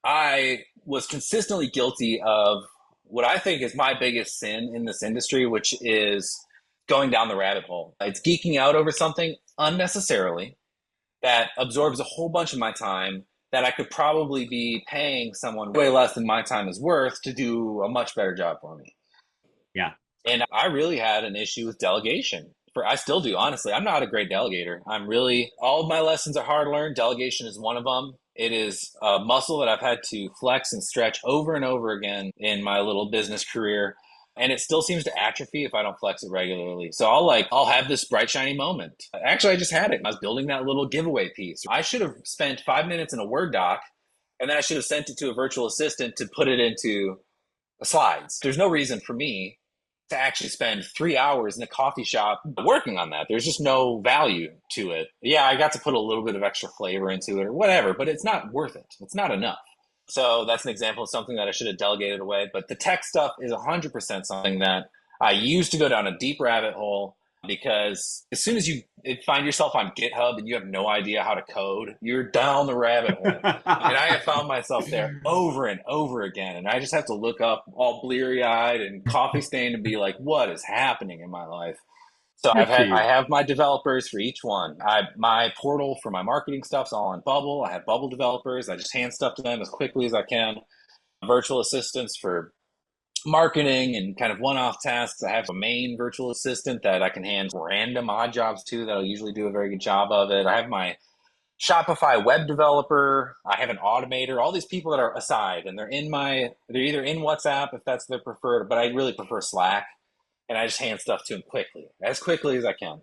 I was consistently guilty of what I think is my biggest sin in this industry, which is going down the rabbit hole. It's geeking out over something unnecessarily that absorbs a whole bunch of my time that I could probably be paying someone way less than my time is worth to do a much better job for me. Yeah. And I really had an issue with delegation. I still do, honestly. I'm not a great delegator. All of my lessons are hard learned. Delegation is one of them. It is a muscle that I've had to flex and stretch over and over again in my little business career. And it still seems to atrophy if I don't flex it regularly. So I'll have this bright, shiny moment. Actually, I just had it. I was building that little giveaway piece. I should have spent 5 minutes in a Word doc, and then I should have sent it to a virtual assistant to put it into slides. There's no reason for me to actually spend 3 hours in a coffee shop working on that. There's just no value to it. Yeah, I got to put a little bit of extra flavor into it or whatever, but it's not worth it. It's not enough. So that's an example of something that I should have delegated away. But the tech stuff is 100% something that I used to go down a deep rabbit hole, because as soon as you find yourself on GitHub and you have no idea how to code, you're down the rabbit hole. And I have found myself there over and over again. And I just have to look up all bleary-eyed and coffee stained and be like, what is happening in my life? So Good for I you. have my developers for each one. My portal for my marketing stuff's all in Bubble. I have Bubble developers. I just hand stuff to them as quickly as I can. Virtual assistants for marketing and kind of one-off tasks. I have a main virtual assistant that I can hand random odd jobs to that'll usually do a very good job of it. I have my Shopify web developer. I have an automator. All these people that are aside, and they're either in WhatsApp if that's their preferred, but I really prefer Slack, and I just hand stuff to them as quickly as I can.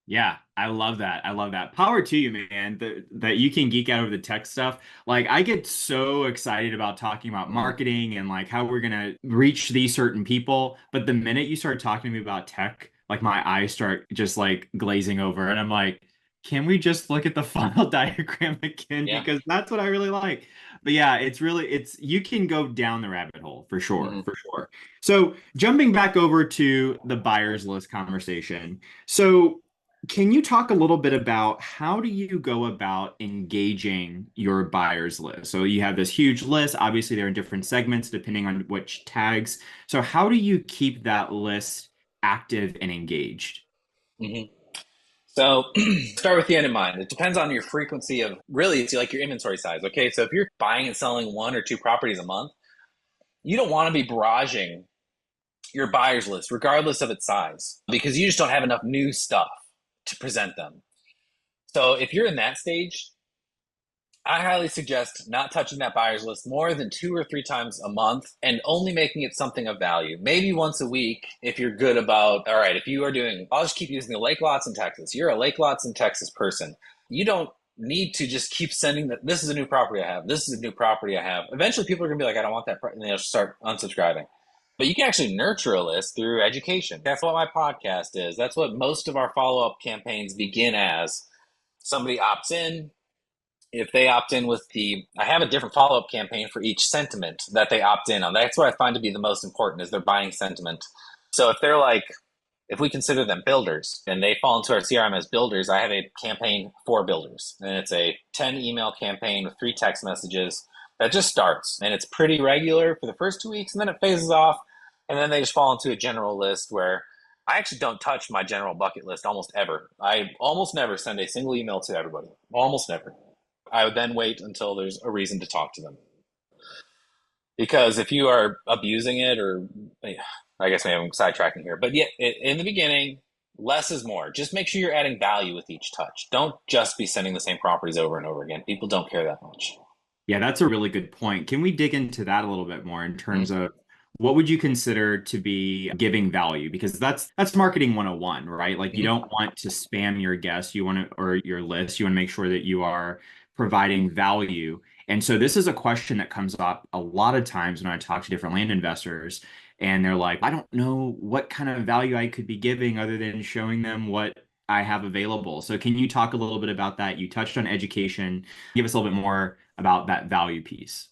Yeah, I love that. I love that. Power to you, man, that you can geek out over the tech stuff. Like, I get so excited about talking about Mm-hmm. marketing and like how we're gonna reach these certain people. But the minute you start talking to me about tech, like my eyes start just like glazing over, and I'm like, can we just look at the funnel diagram again? Yeah. Because that's what I really like. But yeah, it's you can go down the rabbit hole for sure, Mm-hmm. for sure. So jumping back over to the buyers list conversation. So can you talk a little bit about how do you go about engaging your buyers list? So you have this huge list. Obviously, they're in different segments depending on which tags. So how do you keep that list active and engaged? Mm-hmm. So start with the end in mind. It depends on your frequency of really, it's like your inventory size. Okay. So if you're buying and selling one or two properties a month, you don't want to be barraging your buyers list, regardless of its size, because you just don't have enough new stuff to present them. So if you're in that stage, I highly suggest not touching that buyers list more than 2 or 3 times a month and only making it something of value. Maybe once a week if you're good about, all right, if you are doing, I'll just keep using the Lake Lots in Texas. You're a Lake Lots in Texas person. You don't need to just keep sending that. This is a new property I have. This is a new property I have. Eventually people are going to be like, I don't want that. And they'll start unsubscribing. But you can actually nurture a list through education. That's what my podcast is. That's what most of our follow-up campaigns begin as. Somebody opts in, if they opt in with I have a different follow-up campaign for each sentiment that they opt in on. That's what I find to be the most important is their buying sentiment. So if they're like, if we consider them builders and they fall into our CRM as builders, I have a campaign for builders. And it's a 10 email campaign with 3 text messages that just starts. And it's pretty regular for the first 2 weeks and then it phases off. And then they just fall into a general list where I actually don't touch my general bucket list almost ever. I almost never send a single email to everybody. Almost never. I would then wait until there's a reason to talk to them. Because if you are abusing it, or I guess maybe I'm sidetracking here, but yeah, in the beginning, less is more. Just make sure you're adding value with each touch. Don't just be sending the same properties over and over again. People don't care that much. Yeah, that's a really good point. Can we dig into that a little bit more in terms Mm-hmm. of what would you consider to be giving value? Because that's marketing 101, right? Like you Mm-hmm. don't want to spam your guests, you want to or your list, you want to make sure that you are providing value. And so this is a question that comes up a lot of times when I talk to different land investors and they're like, I don't know what kind of value I could be giving other than showing them what I have available. So can you talk a little bit about that? You touched on education. Give us a little bit more about that value piece.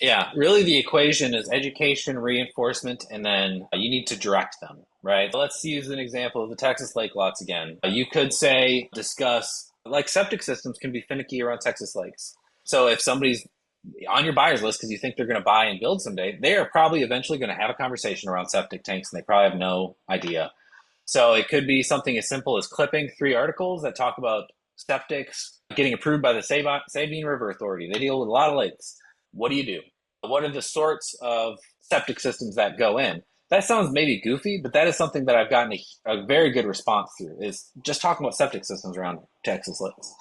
Yeah, really the equation is education, reinforcement, and then you need to direct them, right? Let's use an example of the Texas lake lots again. You could say, discuss, like septic systems can be finicky around Texas lakes. So if somebody's on your buyers list because you think they're going to buy and build someday, they are probably eventually going to have a conversation around septic tanks and they probably have no idea. So it could be something as simple as clipping 3 articles that talk about septics getting approved by the Sabine River Authority. They deal with a lot of lakes. What do you do? What are the sorts of septic systems that go in? That sounds maybe goofy, but that is something that I've gotten a very good response through is just talking about septic systems around Texas lakes.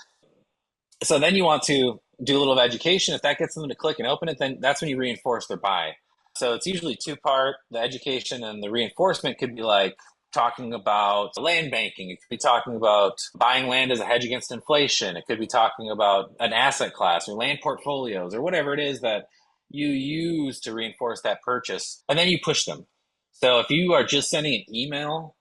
So then you want to do a little education. If that gets them to click and open it, then that's when you reinforce their buy. So it's usually 2 part. The education and the reinforcement could be like talking about land banking. It could be talking about buying land as a hedge against inflation. It could be talking about an asset class or land portfolios or whatever it is that you use to reinforce that purchase. And then you push them. So if you are just sending an email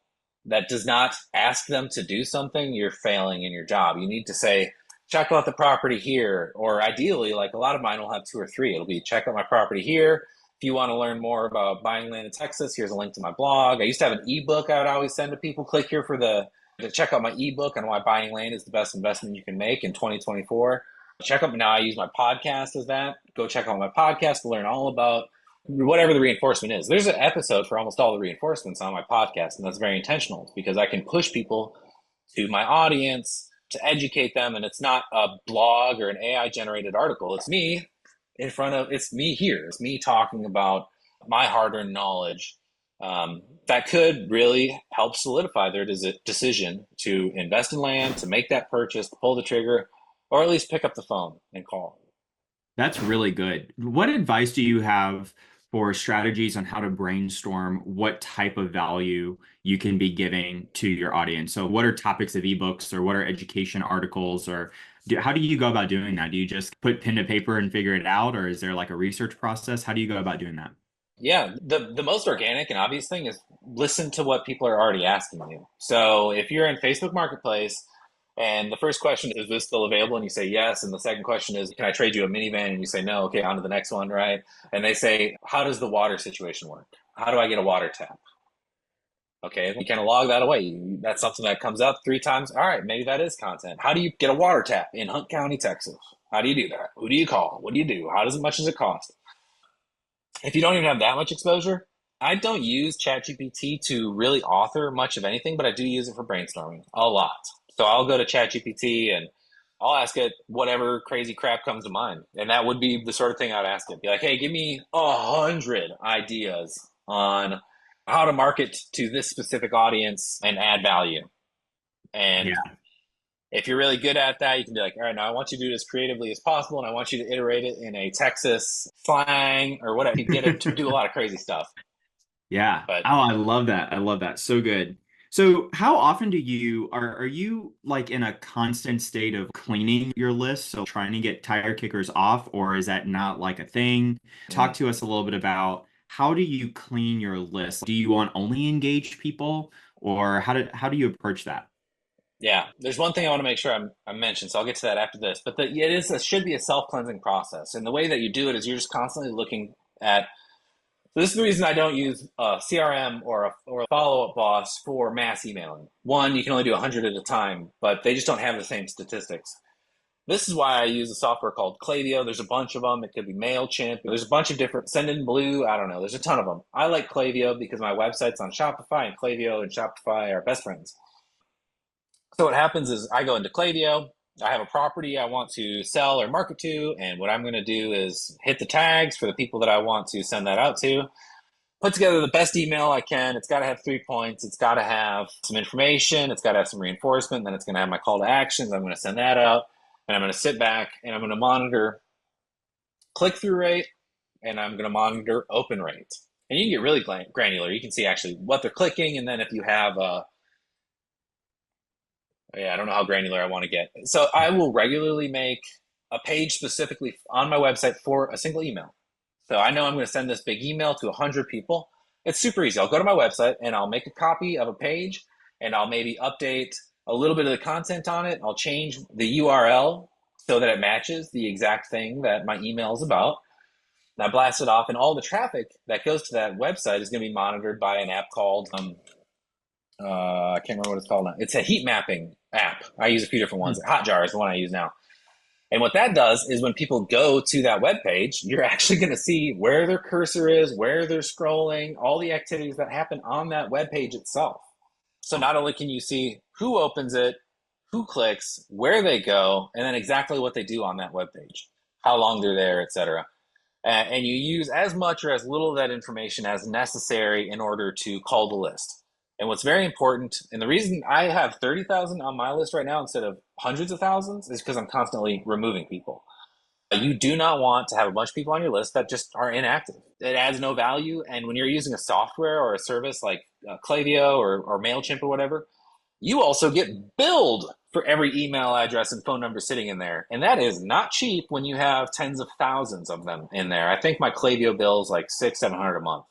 that does not ask them to do something, you're failing in your job. You need to say, check out the property here. Or ideally, like a lot of mine will have 2 or 3. It'll be check out my property here. If you want to learn more about buying land in Texas, here's a link to my blog. I used to have an ebook I would always send to people. Click here to check out my ebook on why buying land is the best investment you can make in 2024. Check out now. I use my podcast as that. Go check out my podcast to learn all about whatever the reinforcement is. There's an episode for almost all the reinforcements on my podcast, and that's very intentional because I can push people to my audience to educate them, and it's not a blog or an AI generated article. It's me it's me here. It's me talking about my hard earned knowledge that could really help solidify their decision to invest in land, to make that purchase, to pull the trigger, or at least pick up the phone and call. That's really good. What advice do you have for strategies on how to brainstorm what type of value you can be giving to your audience? So, what are topics of ebooks or what are education articles or how do you go about doing that? Do you just put pen to paper and figure it out, or is there like a research process? How do you go about doing that? Yeah, the most organic and obvious thing is listen to what people are already asking you. So if you're in Facebook Marketplace and the first question is this still available? And you say yes. And the second question is, can I trade you a minivan? And you say no. Okay, on to the next one, right? And they say, how does the water situation work? How do I get a water tap? Okay, you kind of log that away. That's something that comes up 3 times. All right, maybe that is content. How do you get a water tap in Hunt County, Texas? How do you do that? Who do you call? What do you do? How much does it cost? If you don't even have that much exposure, I don't use ChatGPT to really author much of anything, but I do use it for brainstorming a lot. So I'll go to ChatGPT and I'll ask it whatever crazy crap comes to mind. And that would be the sort of thing I'd ask it. Be like, hey, give me 100 ideas on how to market to this specific audience and add value. And Yeah. if you're really good at that, you can be like, all right, now I want you to do it as creatively as possible, and I want you to iterate it in a Texas slang or whatever. You get it to do a lot of crazy stuff. Yeah. But Oh, I love that. I love that. So good. So how often do you are you like in a constant state of cleaning your list? So trying to get tire kickers off, or is that not like a thing? Talk to us a little bit about how do you clean your list? Do you want only engaged people, or how do you approach that? yeah, there's one thing I want to make sure I mention, so I'll get to that after this. But it should be a self-cleansing process, and the way that you do it is you're just constantly looking at. So this is the reason I don't use a CRM or a follow-up boss for mass emailing. One, you can only do 100 at a time, but they just don't have the same statistics. This is why I use a software called Klaviyo. There's a bunch of them. It could be MailChimp. There's a bunch of different, Sendinblue. I don't know. There's a ton of them. I like Klaviyo because my website's on Shopify, and Klaviyo and Shopify are best friends. So what happens is I go into Klaviyo. I have a property I want to sell or market to, and what I'm going to do is hit the tags for the people that I want to send that out to. Put together the best email I can. It's got to have 3 points. It's got to have some information. It's got to have some reinforcement. Then it's going to have my call to actions. I'm going to send that out, and I'm going to sit back and I'm going to monitor click-through rate, and I'm going to monitor open rate. And you can get really granular. You can see actually what they're clicking, and then if you have I don't know how granular I want to get. So I will regularly make a page specifically on my website for a single email. So I know I'm going to send this big email to 100 people. It's super easy. I'll go to my website and I'll make a copy of a page and I'll maybe update a little bit of the content on it. I'll change the URL so that it matches the exact thing that my email is about. And I blast it off, and all the traffic that goes to that website is going to be monitored by an app called I can't remember what it's called now. It's a heat mapping app. I use a few different ones. Hotjar is the one I use now. And what that does is when people go to that web page, you're actually going to see where their cursor is, where they're scrolling, all the activities that happen on that web page itself. So not only can you see who opens it, who clicks, where they go, and then exactly what they do on that web page, how long they're there, etc. And you use as much or as little of that information as necessary in order to call the list. And what's very important, and the reason I have 30,000 on my list right now instead of hundreds of thousands, is because I'm constantly removing people. You do not want to have a bunch of people on your list that just are inactive. It adds no value. And when you're using a software or a service like Klaviyo or MailChimp or whatever, you also get billed for every email address and phone number sitting in there. And that is not cheap when you have tens of thousands of them in there. I think my Klaviyo bill is like $600-700 a month.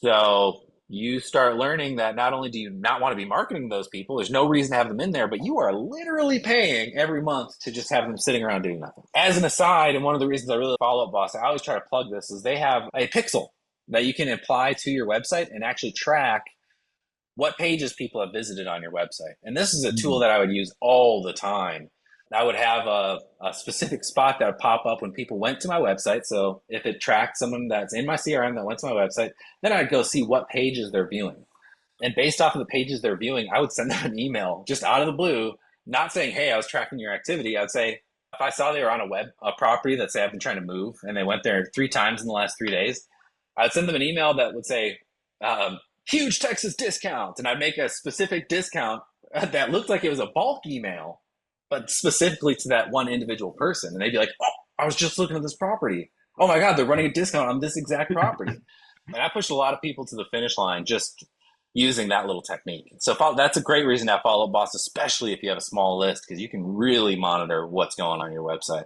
So you start learning that not only do you not want to be marketing those people, there's no reason to have them in there, but you are literally paying every month to just have them sitting around doing nothing. As an aside, and one of the reasons I really follow up boss, I always try to plug this, is they have a pixel that you can apply to your website and actually track what pages people have visited on your website. And this is a tool that I would use all the time. I would have a specific spot that would pop up when people went to my website. So if it tracked someone that's in my CRM that went to my website, then I'd go see what pages they're viewing. And based off of the pages they're viewing, I would send them an email just out of the blue, not saying, hey, I was tracking your activity. I'd say, if I saw they were on a property that say I've been trying to move and they went there 3 times in the last 3 days, I'd send them an email that would say, huge Texas discount. And I'd make a specific discount that looked like it was a bulk email, but specifically to that one individual person. And they'd be like, oh, I was just looking at this property. Oh my God, they're running a discount on this exact property. And I pushed a lot of people to the finish line just using that little technique. So that's a great reason to have Follow Up Boss, especially if you have a small list, because you can really monitor what's going on your website.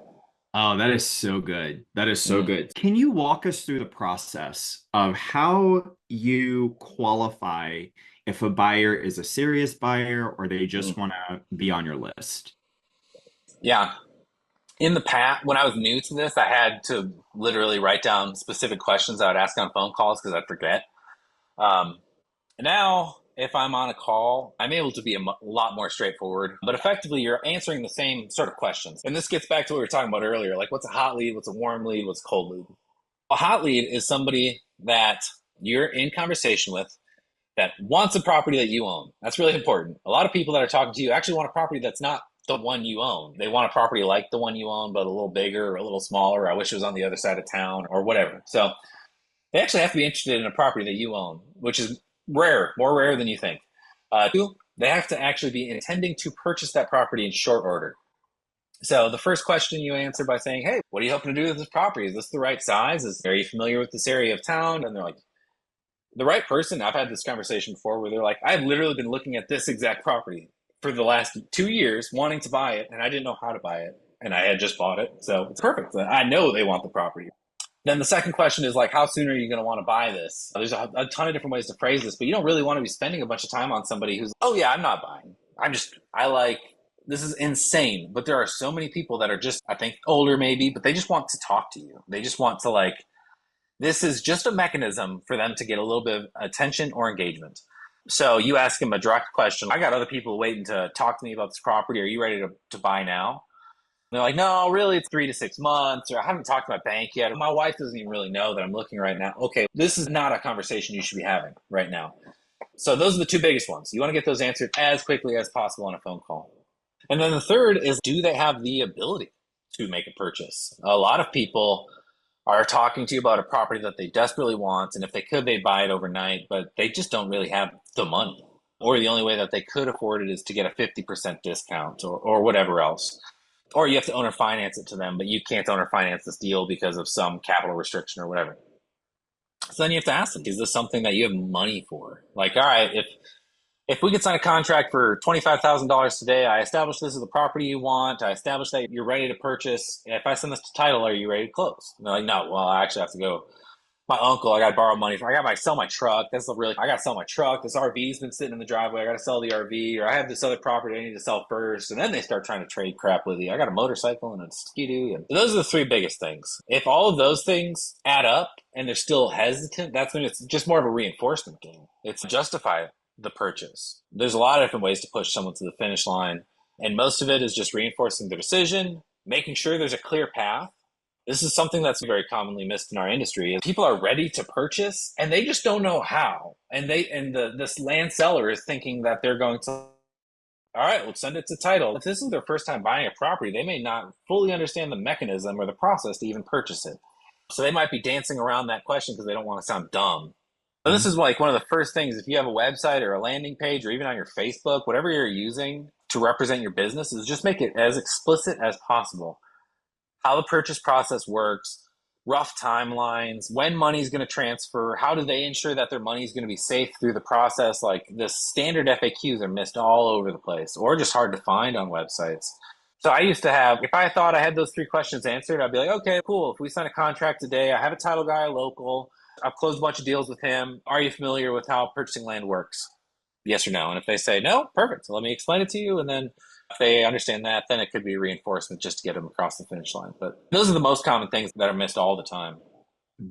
Oh, that is so good. That is so good. Can you walk us through the process of how you qualify if a buyer is a serious buyer or they just want to be on your list? Yeah. In the past, when I was new to this, I had to literally write down specific questions I would ask on phone calls because I'd forget. Now, if I'm on a call, I'm able to be a lot more straightforward, but effectively you're answering the same sort of questions. And this gets back to what we were talking about earlier, like what's a hot lead, what's a warm lead, what's a cold lead. A hot lead is somebody that you're in conversation with that wants a property that you own. That's really important. A lot of people that are talking to you actually want a property that's not the one you own. They want a property like the one you own, but a little bigger or a little smaller. I wish it was on the other side of town or whatever. So they actually have to be interested in a property that you own, which is rare, more rare than you think. Two, they have to actually be intending to purchase that property in short order. So the first question you answer by saying, hey, what are you hoping to do with this property? Is this the right size? Are you familiar with this area of town? And they're like, the right person. I've had this conversation before where they're like, I've literally been looking at this exact property for the last 2 years, wanting to buy it, and I didn't know how to buy it. And I had just bought it. So it's perfect. I know they want the property. Then the second question is like, how soon are you going to want to buy this? There's a ton of different ways to phrase this, but you don't really want to be spending a bunch of time on somebody who's, oh yeah, I'm not buying. This is insane. But there are so many people that are just, I think older maybe, but they just want to talk to you. They just want to this is just a mechanism for them to get a little bit of attention or engagement. So you ask them a direct question. I got other people waiting to talk to me about this property. Are you ready to buy now? They're like, no, really, it's 3 to 6 months, or I haven't talked to my bank yet. My wife doesn't even really know that I'm looking right now. Okay, this is not a conversation you should be having right now. So those are the two biggest ones. You want to get those answered as quickly as possible on a phone call. And then the third is, do they have the ability to make a purchase? A lot of people are talking to you about a property that they desperately want, and if they could, they'd buy it overnight, but they just don't really have the money. Or the only way that they could afford it is to get a 50% discount or whatever else. Or you have to owner finance it to them, but you can't owner finance this deal because of some capital restriction or whatever. So then you have to ask them, is this something that you have money for? Like, all right, if we could sign a contract for $25,000 today, I establish this is the property you want, I establish that you're ready to purchase. If I send this to title, are you ready to close? And they're like, no, well, I actually have to go. My uncle, I got to borrow money I got to sell my truck. I got to sell my truck. This RV's been sitting in the driveway. I got to sell the RV, or I have this other property I need to sell first. And then they start trying to trade crap with you. I got a motorcycle and a ski-doo. And those are the three biggest things. If all of those things add up and they're still hesitant, that's when it's just more of a reinforcement game. It's justify the purchase. There's a lot of different ways to push someone to the finish line. And most of it is just reinforcing their decision, making sure there's a clear path. This is something that's very commonly missed in our industry. People are ready to purchase and they just don't know how. And this land seller is thinking that they're going to, all right, let's send it to title. If this is their first time buying a property, they may not fully understand the mechanism or the process to even purchase it. So they might be dancing around that question because they don't want to sound dumb. So this is like one of the first things, if you have a website or a landing page or even on your Facebook, whatever you're using to represent your business, is just make it as explicit as possible. How the purchase process works, rough timelines, when money's going to transfer, how do they ensure that their money is going to be safe through the process? Like the standard FAQs are missed all over the place or just hard to find on websites. So I used to have, if I thought I had those three questions answered, I'd be like, okay, cool. If we sign a contract today, I have a title guy local. I've closed a bunch of deals with him. Are you familiar with how purchasing land works? Yes or no? And if they say no, perfect. So let me explain it to you. And then if they understand that, then it could be reinforcement just to get them across the finish line. But those are the most common things that are missed all the time.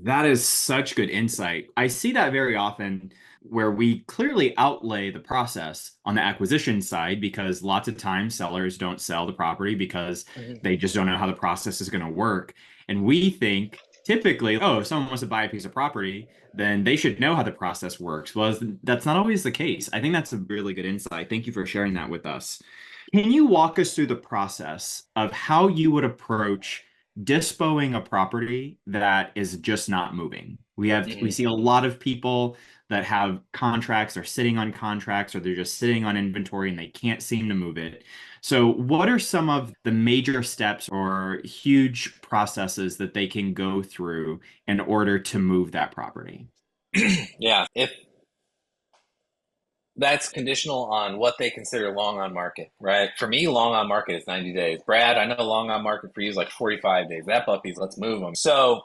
That is such good insight. I see that very often where we clearly outlay the process on the acquisition side because lots of times sellers don't sell the property because Mhm. they just don't know how the process is going to work. And we think typically, oh, if someone wants to buy a piece of property, then they should know how the process works. Well, that's not always the case. I think that's a really good insight. Thank you for sharing that with us. Can you walk us through the process of how you would approach dispoing a property that is just not moving? We Mhm. see a lot of people that have contracts or sitting on contracts or they're just sitting on inventory and they can't seem to move it. So, what are some of the major steps or huge processes that they can go through in order to move that property? Yeah, if that's conditional on what they consider long on market, right? For me, long on market is 90 days. Brad, I know long on market for you is like 45 days. That puppies, let's move them. So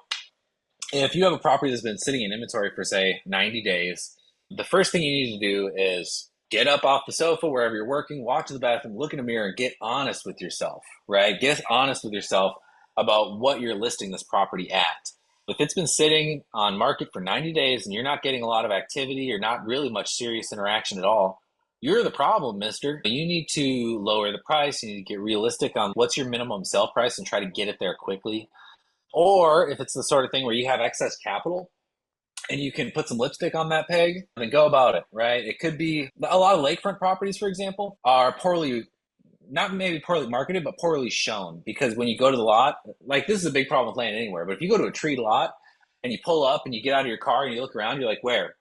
if you have a property that's been sitting in inventory for say 90 days, the first thing you need to do is get up off the sofa wherever you're working, walk to the bathroom, look in a mirror, and get honest with yourself, right? Get honest with yourself about what you're listing this property at. If it's been sitting on market for 90 days and you're not getting a lot of activity or not really much serious interaction at all, you're the problem, mister. You need to lower the price. You need to get realistic on what's your minimum sell price and try to get it there quickly. Or if it's the sort of thing where you have excess capital and you can put some lipstick on that peg, then go about it, right? It could be a lot of lakefront properties, for example, are poorly, not maybe poorly marketed, but poorly shown. Because when you go to the lot, like this is a big problem with land anywhere, but if you go to a tree lot and you pull up and you get out of your car and you look around, you're like, where?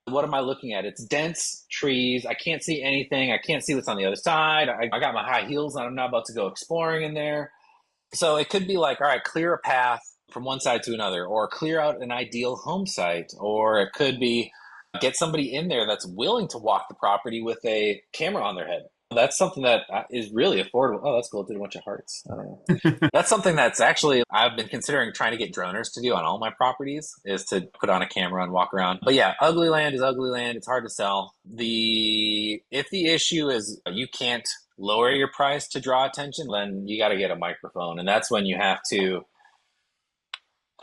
What am I looking at? It's dense trees. I can't see anything. I can't see what's on the other side. I got my high heels and I'm not about to go exploring in there. So it could be like, all right, clear a path from one side to another, or clear out an ideal home site, or it could be get somebody in there that's willing to walk the property with a camera on their head. That's something that is really affordable. Oh, that's cool. It did a bunch of hearts. I don't know. That's something that's actually I've been considering trying to get droners to do on all my properties is to put on a camera and walk around. But yeah, ugly land is ugly land. It's hard to sell. If the issue is you can't lower your price to draw attention, then you got to get a microphone, and that's when you have to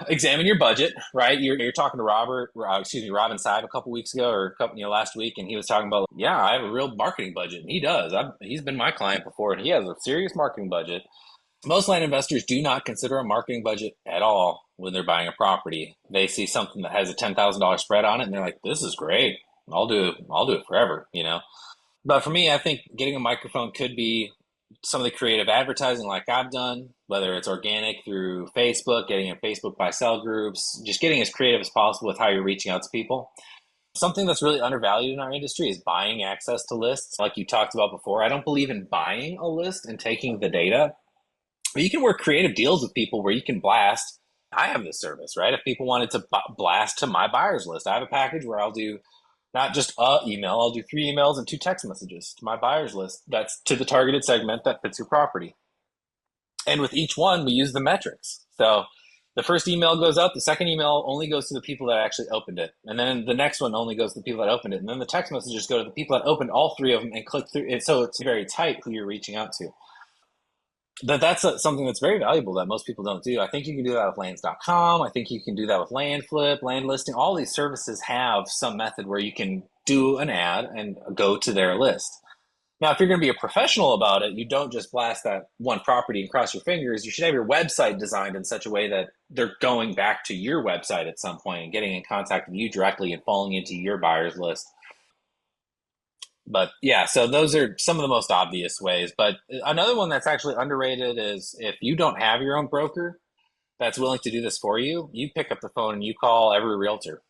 examine your budget, right? You're talking to Robin Sive a couple weeks ago or last week, and he was talking about, yeah, I have a real marketing budget, and he does. He's been my client before, and he has a serious marketing budget. Most land investors do not consider a marketing budget at all when they're buying a property. They see something that has a $10,000 spread on it, and they're like, "This is great. I'll do it forever." But for me, I think getting a microphone could be some of the creative advertising like I've done, whether it's organic through Facebook, getting in Facebook buy sell groups, just getting as creative as possible with how you're reaching out to people. Something that's really undervalued in our industry is buying access to lists. Like you talked about before, I don't believe in buying a list and taking the data. But you can work creative deals with people where you can blast. I have this service, right? If people wanted to blast to my buyers list, I have a package where I'll do not just a email, I'll do 3 emails and 2 text messages to my buyers list. That's to the targeted segment that fits your property. And with each one, we use the metrics. So the first email goes out, the second email only goes to the people that actually opened it. And then the next one only goes to the people that opened it. And then the text messages go to the people that opened all 3 of them and click through it. So it's very tight who you're reaching out to. Something that's very valuable that most people don't do. I think you can do that with lands.com. I think you can do that with land flip, land listing. All these services have some method where you can do an ad and go to their list. Now, if you're going to be a professional about it, you don't just blast that one property and cross your fingers. You should have your website designed in such a way that they're going back to your website at some point and getting in contact with you directly and falling into your buyer's list. But yeah, so those are some of the most obvious ways. But another one that's actually underrated is if you don't have your own broker that's willing to do this for you, you pick up the phone and you call every realtor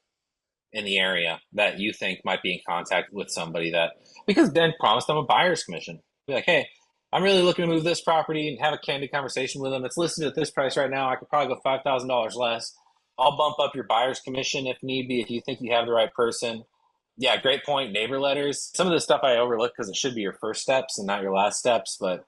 in the area that you think might be in contact with somebody because then promise them a buyer's commission. Be like, hey, I'm really looking to move this property and have a candid conversation with them. It's listed at this price right now. I could probably go $5,000 less. I'll bump up your buyer's commission if need be, if you think you have the right person. Yeah, great point. Neighbor letters. Some of this stuff I overlook because it should be your first steps and not your last steps. But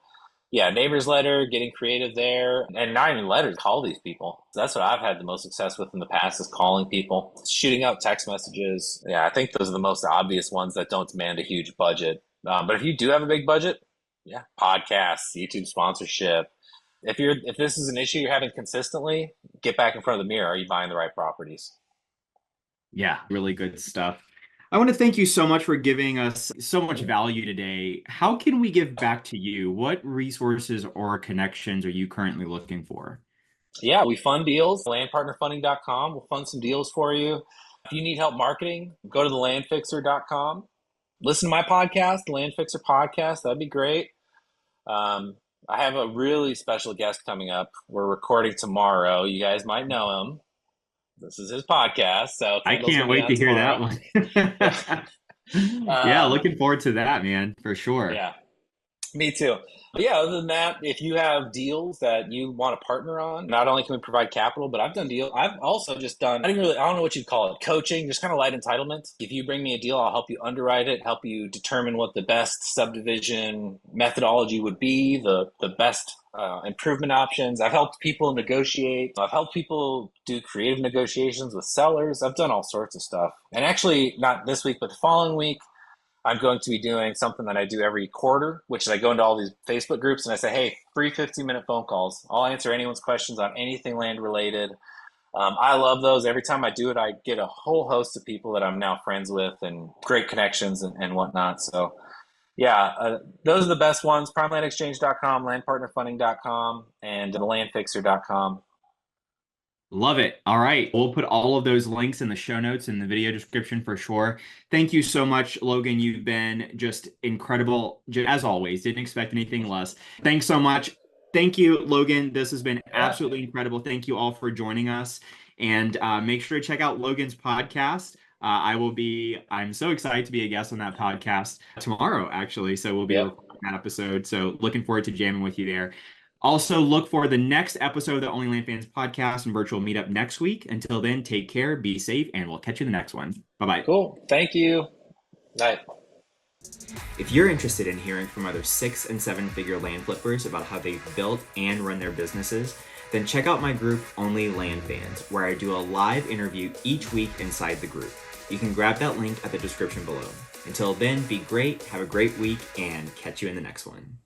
yeah, neighbor's letter, getting creative there, and not even letters. Call these people. So that's what I've had the most success with in the past is calling people, shooting out text messages. Yeah, I think those are the most obvious ones that don't demand a huge budget. But if you do have a big budget, yeah, podcasts, YouTube sponsorship. If this is an issue you're having consistently, get back in front of the mirror. Are you buying the right properties? Yeah, really good stuff. I want to thank you so much for giving us so much value today. How can we give back to you? What resources or connections are you currently looking for? Yeah, we fund deals. Landpartnerfunding.com. We'll fund some deals for you. If you need help marketing, go to the landfixer.com. Listen to my podcast, the Land Fixer podcast. That'd be great. Um, I have a really special guest coming up. We're recording tomorrow. You guys might know him. This is his podcast, so I Kendall's going can't to be wait on to hear that tomorrow. Yeah. one. Yeah, looking forward to that, man, for sure. Yeah. Me too. But yeah, other than that, if you have deals that you want to partner on, not only can we provide capital, but I've done deals. I've also just done, I don't know what you'd call it, coaching, just kind of light entitlement. If you bring me a deal, I'll help you underwrite it, help you determine what the best subdivision methodology would be, the best improvement options. I've helped people negotiate. I've helped people do creative negotiations with sellers. I've done all sorts of stuff. And actually, not this week, but the following week, I'm going to be doing something that I do every quarter, which is I go into all these Facebook groups and I say, hey, free 15-minute phone calls. I'll answer anyone's questions on anything land related. I love those. Every time I do it, I get a whole host of people that I'm now friends with and great connections and whatnot. So, yeah, those are the best ones. PrimeLandExchange.com, LandPartnerFunding.com, and TheLandFixer.com. Love it. All right. We'll put all of those links in the show notes in the video description for sure. Thank you so much, Logan. You've been just incredible, as always. Didn't expect anything less. Thanks so much. Thank you, Logan. This has been Yeah. absolutely incredible. Thank you all for joining us. And make sure to check out Logan's podcast. I'm so excited to be a guest on that podcast tomorrow, actually. So we'll be Yep. recording that episode. So looking forward to jamming with you there. Also, look for the next episode of the Only Land Fans podcast and virtual meetup next week. Until then, take care, be safe, and we'll catch you in the next one. Bye-bye. Cool. Thank you. Bye. If you're interested in hearing from other 6- and 7-figure land flippers about how they've built and run their businesses, then check out my group, Only Land Fans, where I do a live interview each week inside the group. You can grab that link at the description below. Until then, be great, have a great week, and catch you in the next one.